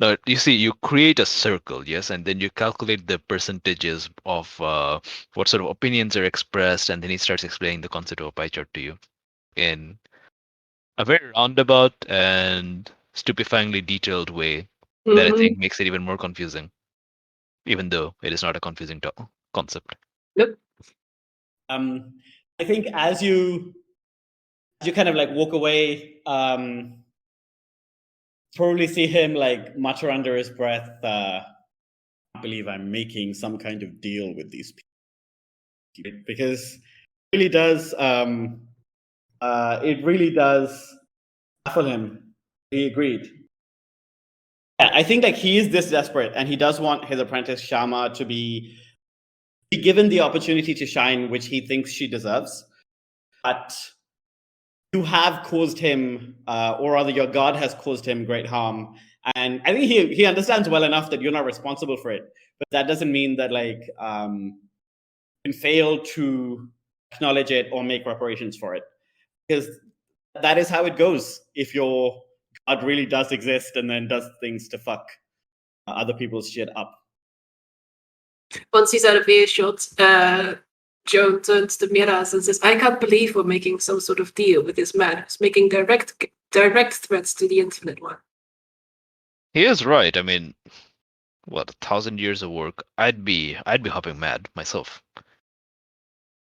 no, you see, you create a circle, yes, and then you calculate the percentages of what sort of opinions are expressed, and then he starts explaining the concept of a pie chart to you in a very roundabout and stupefyingly detailed way that I think makes it even more confusing, even though it is not a confusing concept. Nope. I think as you kind of like walk away, probably see him like mutter under his breath, I can't believe I'm making some kind of deal with these people. Because it really does baffle him. He agreed. Yeah, I think like he is this desperate and he does want his apprentice Shama to be given the opportunity to shine, which he thinks she deserves. But you have caused him, or rather your god has caused him great harm. And I think he understands well enough that you're not responsible for it. But that doesn't mean that like you can fail to acknowledge it or make reparations for it. Because that is how it goes if your god really does exist and then does things to fuck other people's shit up. Once he's out of earshot, Joan turns to Miraz and says, I can't believe we're making some sort of deal with this man who's making direct threats to the Infinite One. He is right. I mean, what, 1,000 years of work? I'd be hopping mad myself.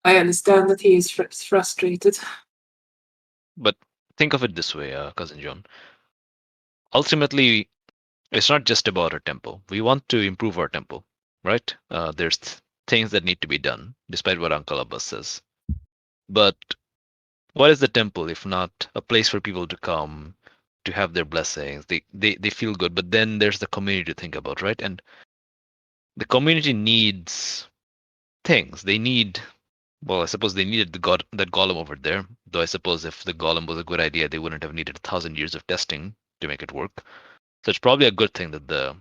I understand that he is frustrated. But think of it this way, Cousin John. Ultimately, it's not just about our temple. We want to improve our temple, right? There's things that need to be done, despite what Uncle Abbas says. But what is the temple if not a place for people to come, to have their blessings? They feel good, but then there's the community to think about, right? And the community needs things. They need, well, I suppose they needed that golem over there. Though I suppose if the golem was a good idea, they wouldn't have needed 1,000 years of testing to make it work. So it's probably a good thing that the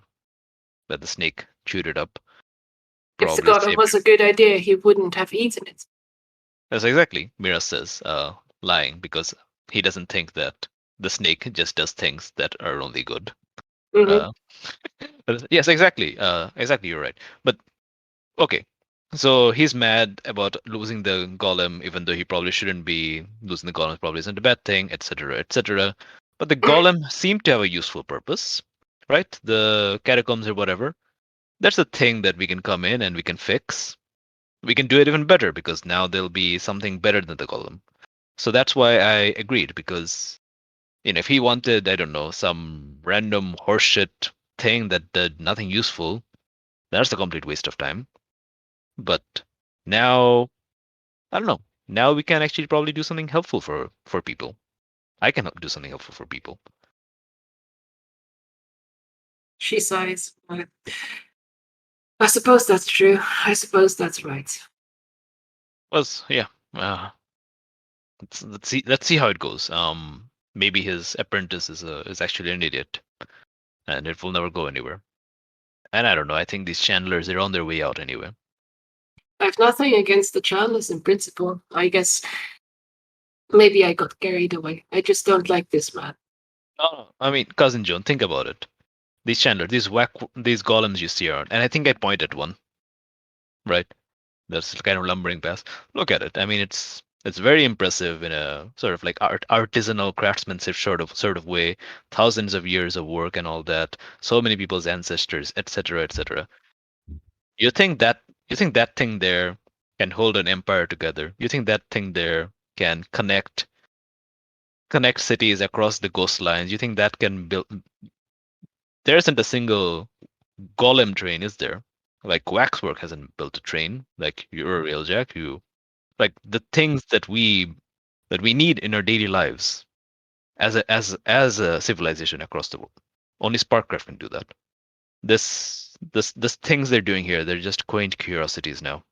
snake chewed it up. If the golem was a good idea, he wouldn't have eaten it. That's exactly, Miraz says, lying, because he doesn't think that the snake just does things that are only good. Yes, exactly. Exactly, you're right. But, okay. So he's mad about losing the golem, even though he probably shouldn't be. Losing the golem probably isn't a bad thing, etc., etc. But the golem seemed to have a useful purpose, right? The catacombs or whatever. That's a thing that we can come in and we can fix. We can do it even better because now there'll be something better than the golem. So that's why I agreed, because if he wanted, I don't know, some random horseshit thing that did nothing useful, that's a complete waste of time. But now, I don't know. Now we can actually probably do something helpful for people. I can do something helpful for people. She sighs. I suppose that's true. I suppose that's right. Yeah. Let's see how it goes. Maybe his apprentice is actually an idiot, and it will never go anywhere. And I don't know. I think these Chandlers, they're on their way out anyway. I have nothing against the Chandlers in principle. I guess maybe I got carried away. I just don't like this man. No, I mean, cousin Joan, think about it. These Chandlers, these golems you see around, and I think I pointed one. Right, that's kind of lumbering past. Look at it. I mean, it's very impressive in a sort of like artisanal craftsmanship sort of way. Thousands of years of work and all that. So many people's ancestors, etc., etc. You think that thing there can hold an empire together? You think that thing there can connect cities across the coastlines? You think that can build? There isn't a single golem train, is there? Like Waxwork hasn't built a train. Like you're a Railjack, like the things that we need in our daily lives as a civilization across the world. Only Sparkcraft can do that. This things they're doing here, they're just quaint curiosities now.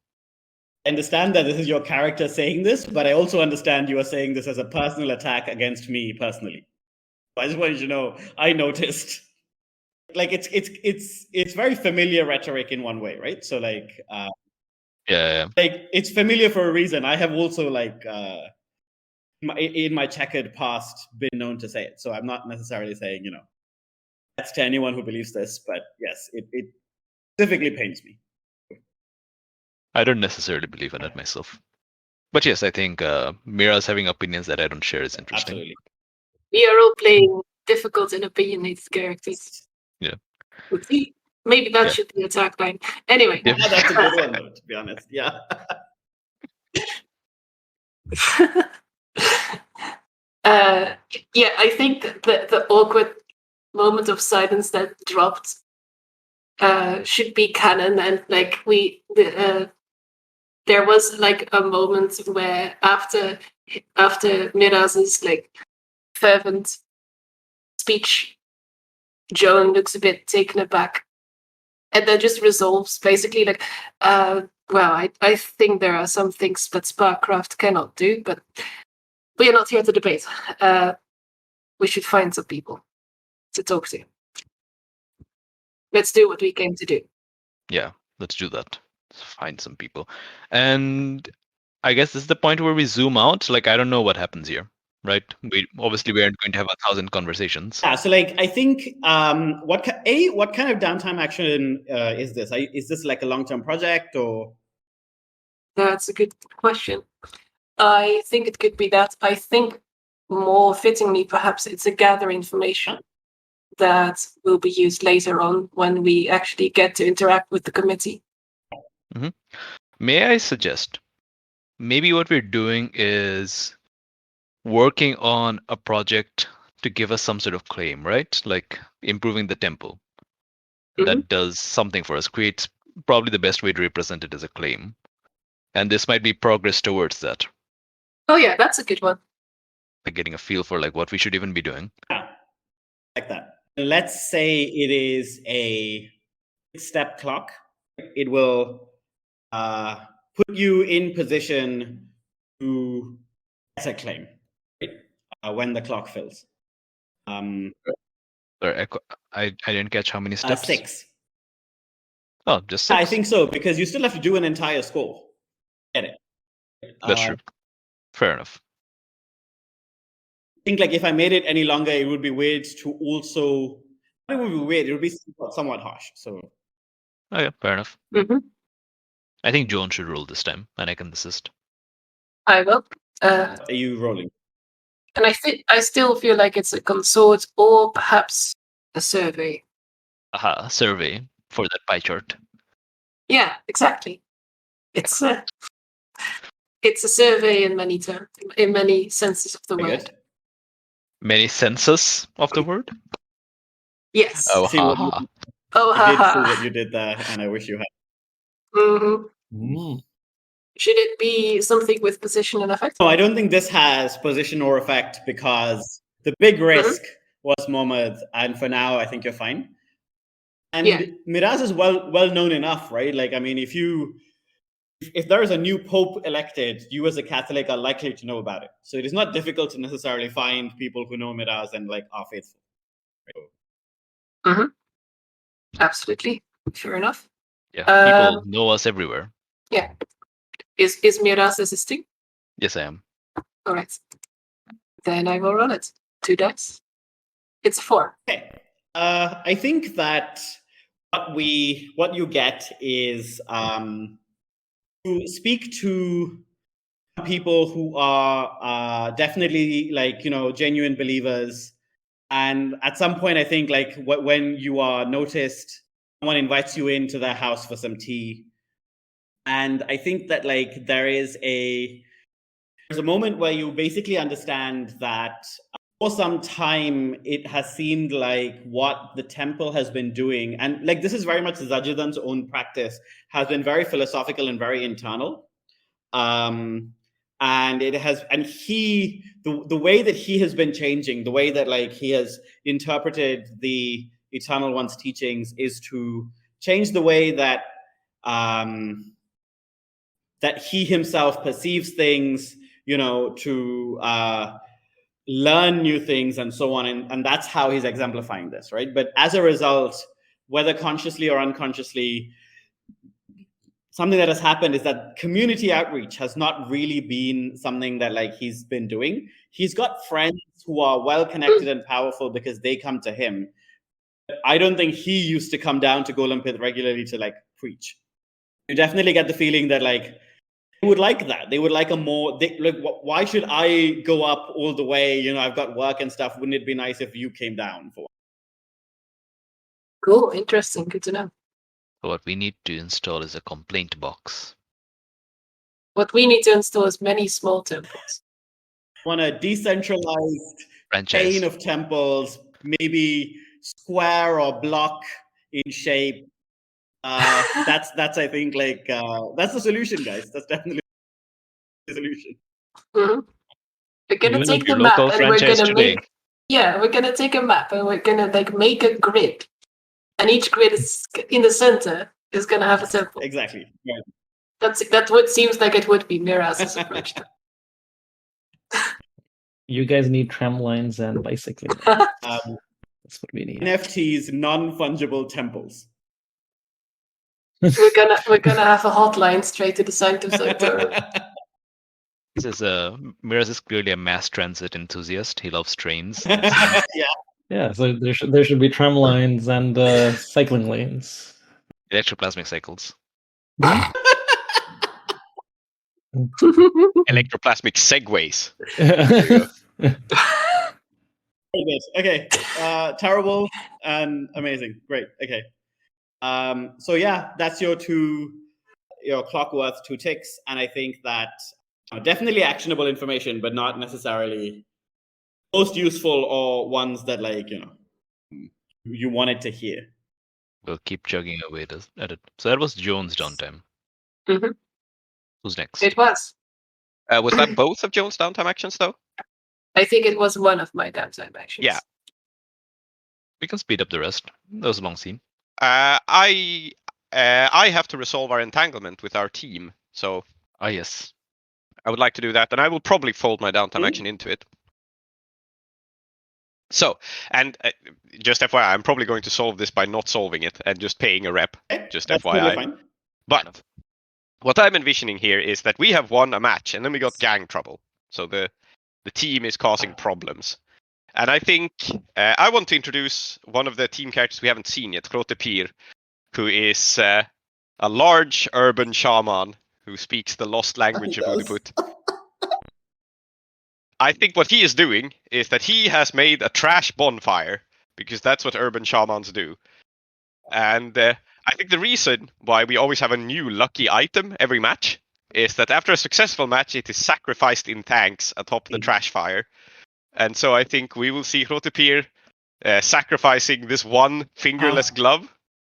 I understand that this is your character saying this, but I also understand you are saying this as a personal attack against me personally. I just wanted you to know I noticed. Like it's very familiar rhetoric in one way, right? So like yeah. Like it's familiar for a reason. I have also like in my checkered past been known to say it. So I'm not necessarily saying, that's to anyone who believes this, but yes, it specifically pains me. I don't necessarily believe in it myself. But yes, I think Miraz having opinions that I don't share is interesting. Absolutely. We are all playing difficult and opinionated characters. Yeah. Maybe that should be a tagline. Anyway. Yeah, that's a good one, though, to be honest. Yeah. Yeah, I think the awkward moment of silence that dropped should be canon, and like there was like a moment where after Miraz's like fervent speech, Joan looks a bit taken aback, and then just resolves basically like, well, I think there are some things that Sparkcraft cannot do, but we are not here to debate. We should find some people to talk to. Let's do what we came to do. Yeah, let's do that. Let's find some people. And I guess this is the point where we zoom out. Like, I don't know what happens here, right? We aren't going to have 1,000 conversations. Yeah, so like I think what kind of downtime action is this? Is this like a long-term project or? That's a good question. I think it could be that. I think more fittingly, perhaps it's a gather information that will be used later on when we actually get to interact with the committee. Mm-hmm. May I suggest, maybe what we're doing is working on a project to give us some sort of claim, right? Like improving the temple. Mm-hmm. That does something for us, creates probably the best way to represent it as a claim. And this might be progress towards that. Oh yeah, that's a good one. Like getting a feel for like what we should even be doing. Yeah, like that. Let's say it is a 6-step clock. It will put you in position to get a claim, right? When the clock fills. Sorry, I didn't catch how many steps. 6. Oh, just 6. I think so, because you still have to do an entire score. Get it? That's true. Fair enough. I think like if I made it any longer, it would be weird to also. It would be weird. It would be somewhat harsh. So. Oh yeah, fair enough. Mm-hmm. I think Joan should roll this time, and I can assist. I will. Are you rolling? And I still feel like it's a consort or perhaps a survey. Aha, a survey for that pie chart. Yeah, exactly. It's a survey in many terms, in many senses of the word. Many senses of the word? Yes. Oh, See what haha. Oh, you did see haha. what you did there, and I wish you had. Mhm. Mm. Should it be something with position and effect? No, I don't think this has position or effect because the big risk was Mohammed, and for now, I think you're fine. And Yeah. Miraz is well known enough, right? Like, I mean, if there is a new pope elected, you as a Catholic are likely to know about it. So it is not difficult to necessarily find people who know Miraz and like are faithful. Mm-hmm. Absolutely. Fair enough. Yeah, people know us everywhere. Yeah. Is Miraz assisting? Yes, I am. All right. Then I will roll it. 2 dice. It's 4. Okay. I think that what you get is to speak to people who are definitely like genuine believers, and at some point I think like when you are noticed, someone invites you into their house for some tea, and I think that like there's a moment where you basically understand that for some time it has seemed like what the temple has been doing, and like this is very much Zajidan's own practice, has been very philosophical and very internal. And it has, and the way that he has been changing, the way that like he has interpreted the Eternal One's teachings is to change the way that that he himself perceives things, to learn new things and so on. And that's how he's exemplifying this, right? But as a result, whether consciously or unconsciously, something that has happened is that community outreach has not really been something that like he's been doing. He's got friends who are well connected and powerful because they come to him. I don't think he used to come down to Golampith regularly to like preach. You definitely get the feeling that like they would like that. They would like a more like. Why should I go up all the way? I've got work and stuff. Wouldn't it be nice if you came down for? Cool. Interesting. Good to know. So what we need to install is a complaint box. What we need to install is many small temples. Want a decentralized Franchise. chain of temples, maybe square or block in shape. That's I think like that's the solution, guys. That's definitely the solution. Mm-hmm. We're gonna Even take if the your map local and we're franchise gonna today. we're gonna take a map and we're gonna like make a grid, and each grid is in the center is gonna have a temple. Exactly. Right. That's what seems like it would be Miraz's approach. You guys need tram lines and bicycling. That's what we need. NFTs, non-fungible temples. we're gonna have a hotline straight to the Sanctum Sanctorum. This is Miraz is clearly a mass transit enthusiast. He loves trains. Yeah. Yeah, so there should be tram lines and cycling lanes. Electroplasmic cycles. Electroplasmic segways. Very good. Okay. Terrible and amazing. Great. Okay. So yeah, that's your clock worth 2 ticks, and I think that definitely actionable information, but not necessarily most useful or ones that like you wanted to hear. We'll keep chugging away at it. So that was Joan's downtime. Mm-hmm. Who's next? It was. Was that both of Joan's downtime actions, though? I think it was one of my downtime actions. Yeah. We can speed up the rest. That was a long scene. I have to resolve our entanglement with our team, so Ah, yes. I would like to do that, and I will probably fold my downtime action into it. So, and just FYI, I'm probably going to solve this by not solving it and just paying a rep. Just That's FYI. totally fine. But what I'm envisioning here is that we have won a match, and then we got gang trouble. So the team is causing problems. And I think I want to introduce one of the team characters we haven't seen yet, Klotepir, who is a large urban shaman who speaks the lost language of Udiput. I think what he is doing is that he has made a trash bonfire, because that's what urban shamans do. And I think the reason why we always have a new lucky item every match is that after a successful match, it is sacrificed in tanks atop the trash fire. And so I think we will see Klotepir sacrificing this one fingerless glove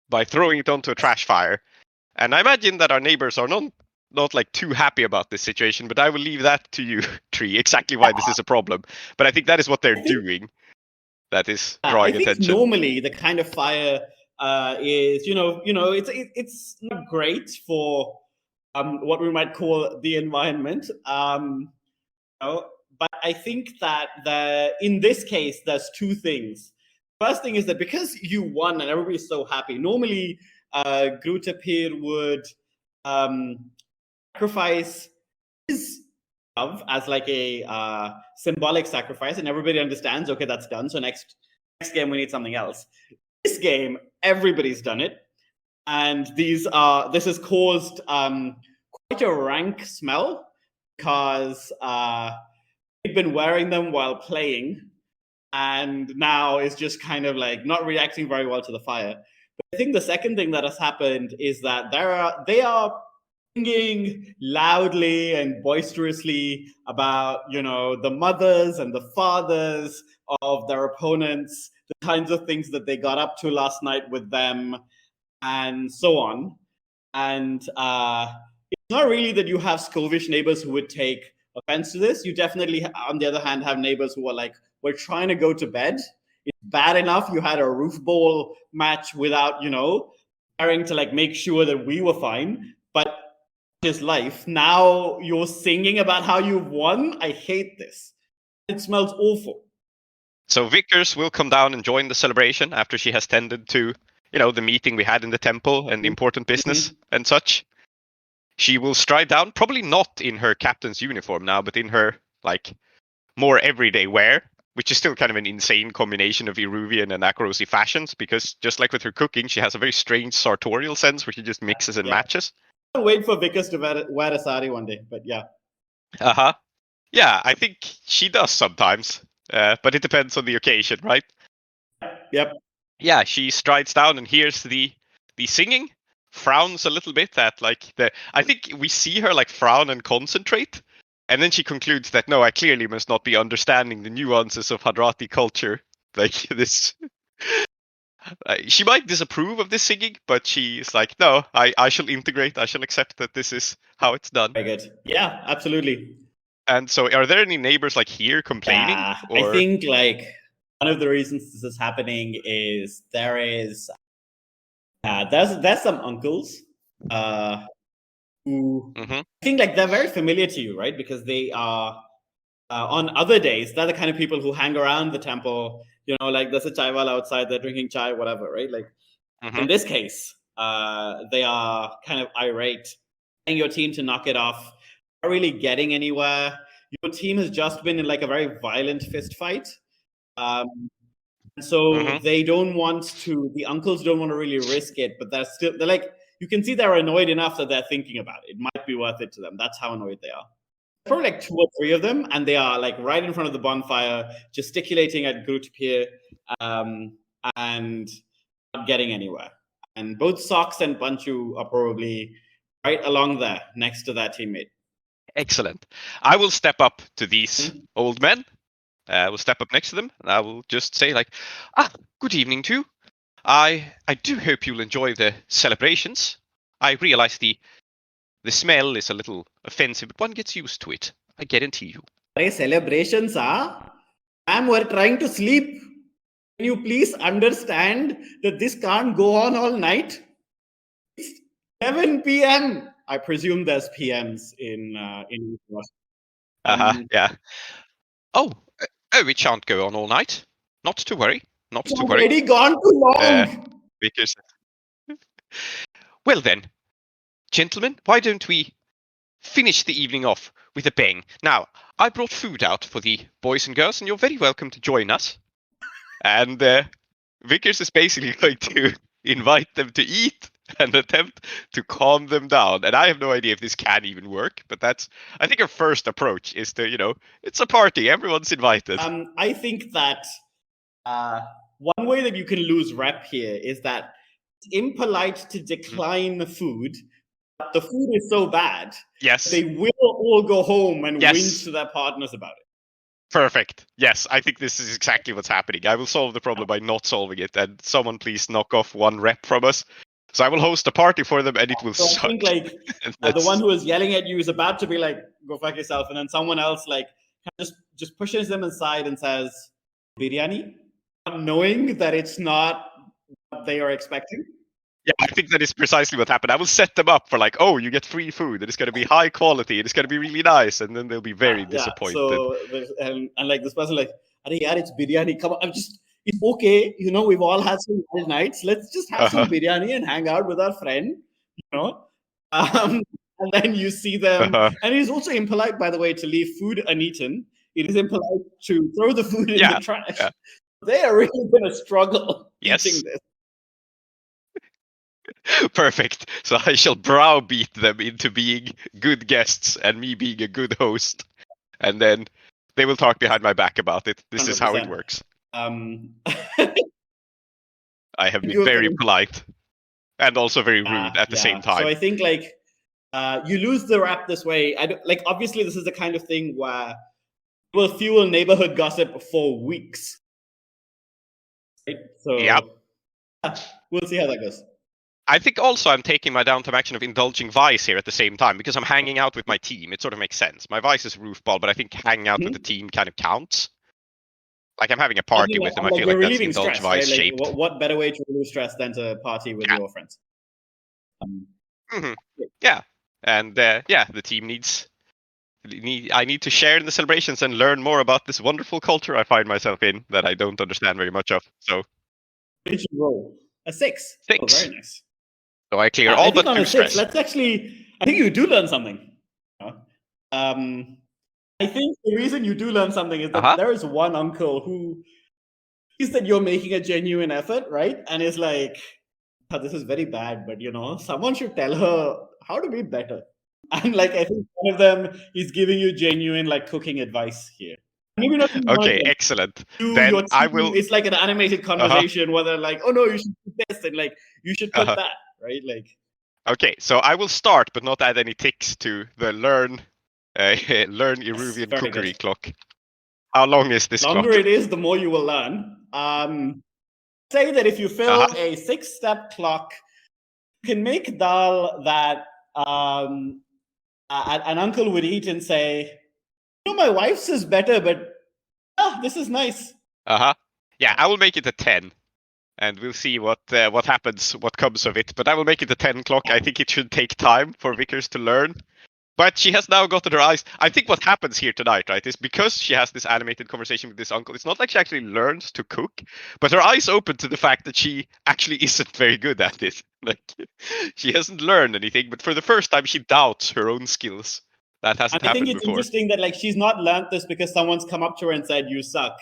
by throwing it onto a trash fire. And I imagine that our neighbors are not like too happy about this situation, but I will leave that to you, Tree, exactly why this is a problem. But I think that is what they're doing that is drawing I think attention. normally the kind of fire is, it's not great for what we might call the environment. But I think that in this case, there's two things. First thing is that because you won and everybody's so happy, normally Golampith would sacrifice his love as like a symbolic sacrifice, and everybody understands, okay, that's done. So next game we need something else. This game, everybody's done it, and this has caused quite a rank smell because they've been wearing them while playing, and now is just kind of like not reacting very well to the fire. But I think the second thing that has happened is that they are singing loudly and boisterously about, the mothers and the fathers of their opponents, the kinds of things that they got up to last night with them, and so on. And it's not really that you have scovish neighbors who would take offense to this. You definitely, on the other hand, have neighbors who are like, we're trying to go to bed. It's bad enough you had a roof bowl match without, trying to like make sure that we were fine. But his life, now you're singing about how you've won. I hate this. It smells awful. So Vickers will come down and join the celebration after she has tended to, the meeting we had in the temple and the important business and such. She will stride down, probably not in her captain's uniform now, but in her like more everyday wear, which is still kind of an insane combination of Iruvian and Akorosi fashions, because just like with her cooking, she has a very strange sartorial sense where she just mixes and matches. I'll wait for Vickers to wear a sari one day, but yeah. Yeah, I think she does sometimes, but it depends on the occasion, right? Yep. Yeah, she strides down and hears the singing, frowns a little bit at like I think we see her like frown and concentrate, and then she concludes that no, I clearly must not be understanding the nuances of Hadrati culture. Like this, she might disapprove of this singing, but she's like, no, I shall integrate. I shall accept that this is how it's done. Very good. Yeah, absolutely. And so, are there any neighbors like here complaining? I think like one of the reasons this is happening is there's some uncles who I think like they're very familiar to you, right? Because they are on other days, they're the kind of people who hang around the temple, like there's a chaiwala outside, they're drinking chai, whatever, right? Like in this case, they are kind of irate, telling your team to knock it off, not really getting anywhere. Your team has just been in like a very violent fist fight. And so they don't want to, the uncles don't want to really risk it, but they're like, you can see they're annoyed enough that they're thinking about it. It might be worth it to them. That's how annoyed they are. Probably like 2 or 3 of them, and they are like right in front of the bonfire, gesticulating at Golampith, and not getting anywhere. And both Socks and Panchu are probably right along there, next to that teammate. Excellent. I will step up to these old men. I will step up next to them, and I will just say like, good evening to you. I do hope you'll enjoy the celebrations. I realize the smell is a little offensive, but one gets used to it. I guarantee you. Hey, celebrations, ma'am, we're trying to sleep. Can you please understand that this can't go on all night? It's 7 p.m. I presume there's PMs in yeah. Oh, it shan't go on all night. Not to worry. Not to worry. Already gone too long. Because... Well then, gentlemen, why don't we finish the evening off with a bang? Now, I brought food out for the boys and girls, and you're very welcome to join us. And Vickers is basically going to invite them to eat and attempt to calm them down. And I have no idea if this can even work, but that's, I think, our first approach is to, it's a party, everyone's invited. I think that one way that you can lose rep here is that it's impolite to decline the food, but the food is so bad, yes, they will all go home and whinge to their partners about it. Perfect. Yes, I think this is exactly what's happening. I will solve the problem by not solving it, and someone please knock off one rep from us. So I will host a party for them, and it will So suck. I think like the one who is yelling at you is about to be like, "Go fuck yourself," and then someone else like just pushes them aside and says, "Biryani," knowing that it's not what they are expecting. Yeah, I think that is precisely what happened. I will set them up for like, oh, you get free food, and it's going to be high quality, and it's going to be really nice, and then they'll be very disappointed. So and like this person like, "Arey yaar, it's biryani. Come on, it's okay. You know, we've all had some wild nights. Let's just have some biryani and hang out with our friend. You know." And then you see them, and it is also impolite, by the way, to leave food uneaten. It is impolite to throw the food in the trash. Yeah. They are really going to struggle Yes. eating this. Perfect. So I shall browbeat them into being good guests and me being a good host, and then they will talk behind my back about it. This 100%. Is how it works. I have been very polite and also very rude at the same time. So I think like you lose the rap this way. Obviously this is the kind of thing where it will fuel neighborhood gossip for weeks. Right? So we'll see how that goes. I think also I'm taking my downtime action of indulging vice here at the same time because I'm hanging out with my team. It sort of makes sense. My vice is roofball, but I think hanging out with the team kind of counts. Like I'm having a party with them. I feel like that's indulge vice shaped. Right? What better way to relieve stress than to party with your friends? Yeah, and the team needs. I need to share in the celebrations and learn more about this wonderful culture I find myself in that I don't understand very much of. So, did you roll a 6? 6. Oh, very nice. So I clear all but 2 stress. Let's actually. I think you do learn something. I think the reason you do learn something is that there is one uncle who sees that you're making a genuine effort, right? And is like, oh, this is very bad, but someone should tell her how to be better. And like, I think one of them is giving you genuine like cooking advice here. Maybe not. Okay, excellent. Then I will. It's like an animated conversation where they're like, "Oh no, you should do this," and like, "You should put that," right? Like. Okay, so I will start, but not add any ticks to the learn Iruvian cookery clock. How long is this clock? The longer it is, the more you will learn. Say that if you fill a 6-step clock, you can make dal that an uncle would eat and say, my wife's is better, but this is nice. Yeah, I will make it a 10. And we'll see what happens, what comes of it. But I will make it a 10 o'clock. I think it should take time for Vickers to learn. But she has now gotten her eyes. I think what happens here tonight, right, is because she has this animated conversation with this uncle, it's not like she actually learns to cook, but her eyes open to the fact that she actually isn't very good at it. Like, she hasn't learned anything, but for the first time, she doubts her own skills. That hasn't happened before. I think it's interesting that like she's not learned this because someone's come up to her and said, "You suck."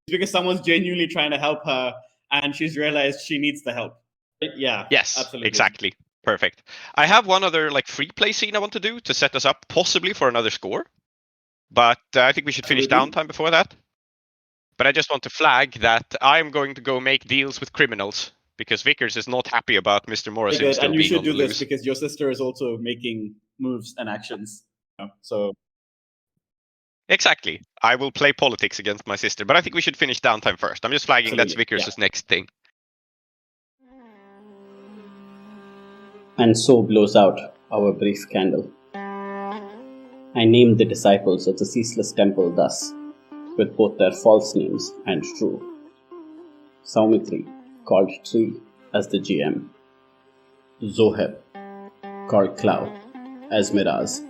It's because someone's genuinely trying to help her. And she's realized she needs the help. Yeah. Yes, absolutely. Exactly. Perfect. I have one other like free play scene I want to do to set us up, possibly for another score. But I think we should finish downtime before that. But I just want to flag that I'm going to go make deals with criminals because Vickers is not happy about Mr. Morrison still being on the loose. And you should do this because your sister is also making moves and actions. So. Exactly. I will play politics against my sister, but I think we should finish downtime first. I'm just flagging that's Vickers' next thing. And so blows out our brief candle. I named the disciples of the Ceaseless Temple thus, with both their false names and true. Soumithri, called Tree as the GM. Zoheb, called Klow as Miraz.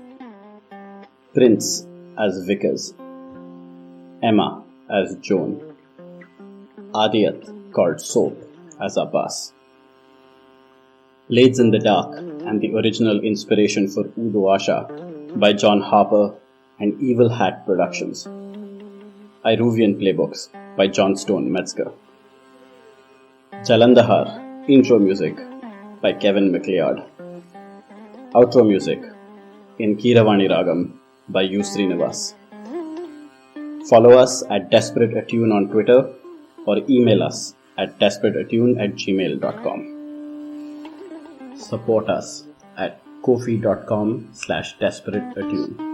Prince as Vickers, Emma as Joan, Aadiyat called Soap as Abbas. Blades in the Dark and the original inspiration for Udo Asha by John Harper and Evil Hat Productions. Iruvian playbooks by Johnstone Metzger. Jalandhar intro music by Kevin MacLeod. Outro music in Keeravani Ragam by U. Srinivas. Follow us at Desperate Attune on Twitter or email us at desperateattune@gmail.com. Support us at ko-fi.com/desperateattune.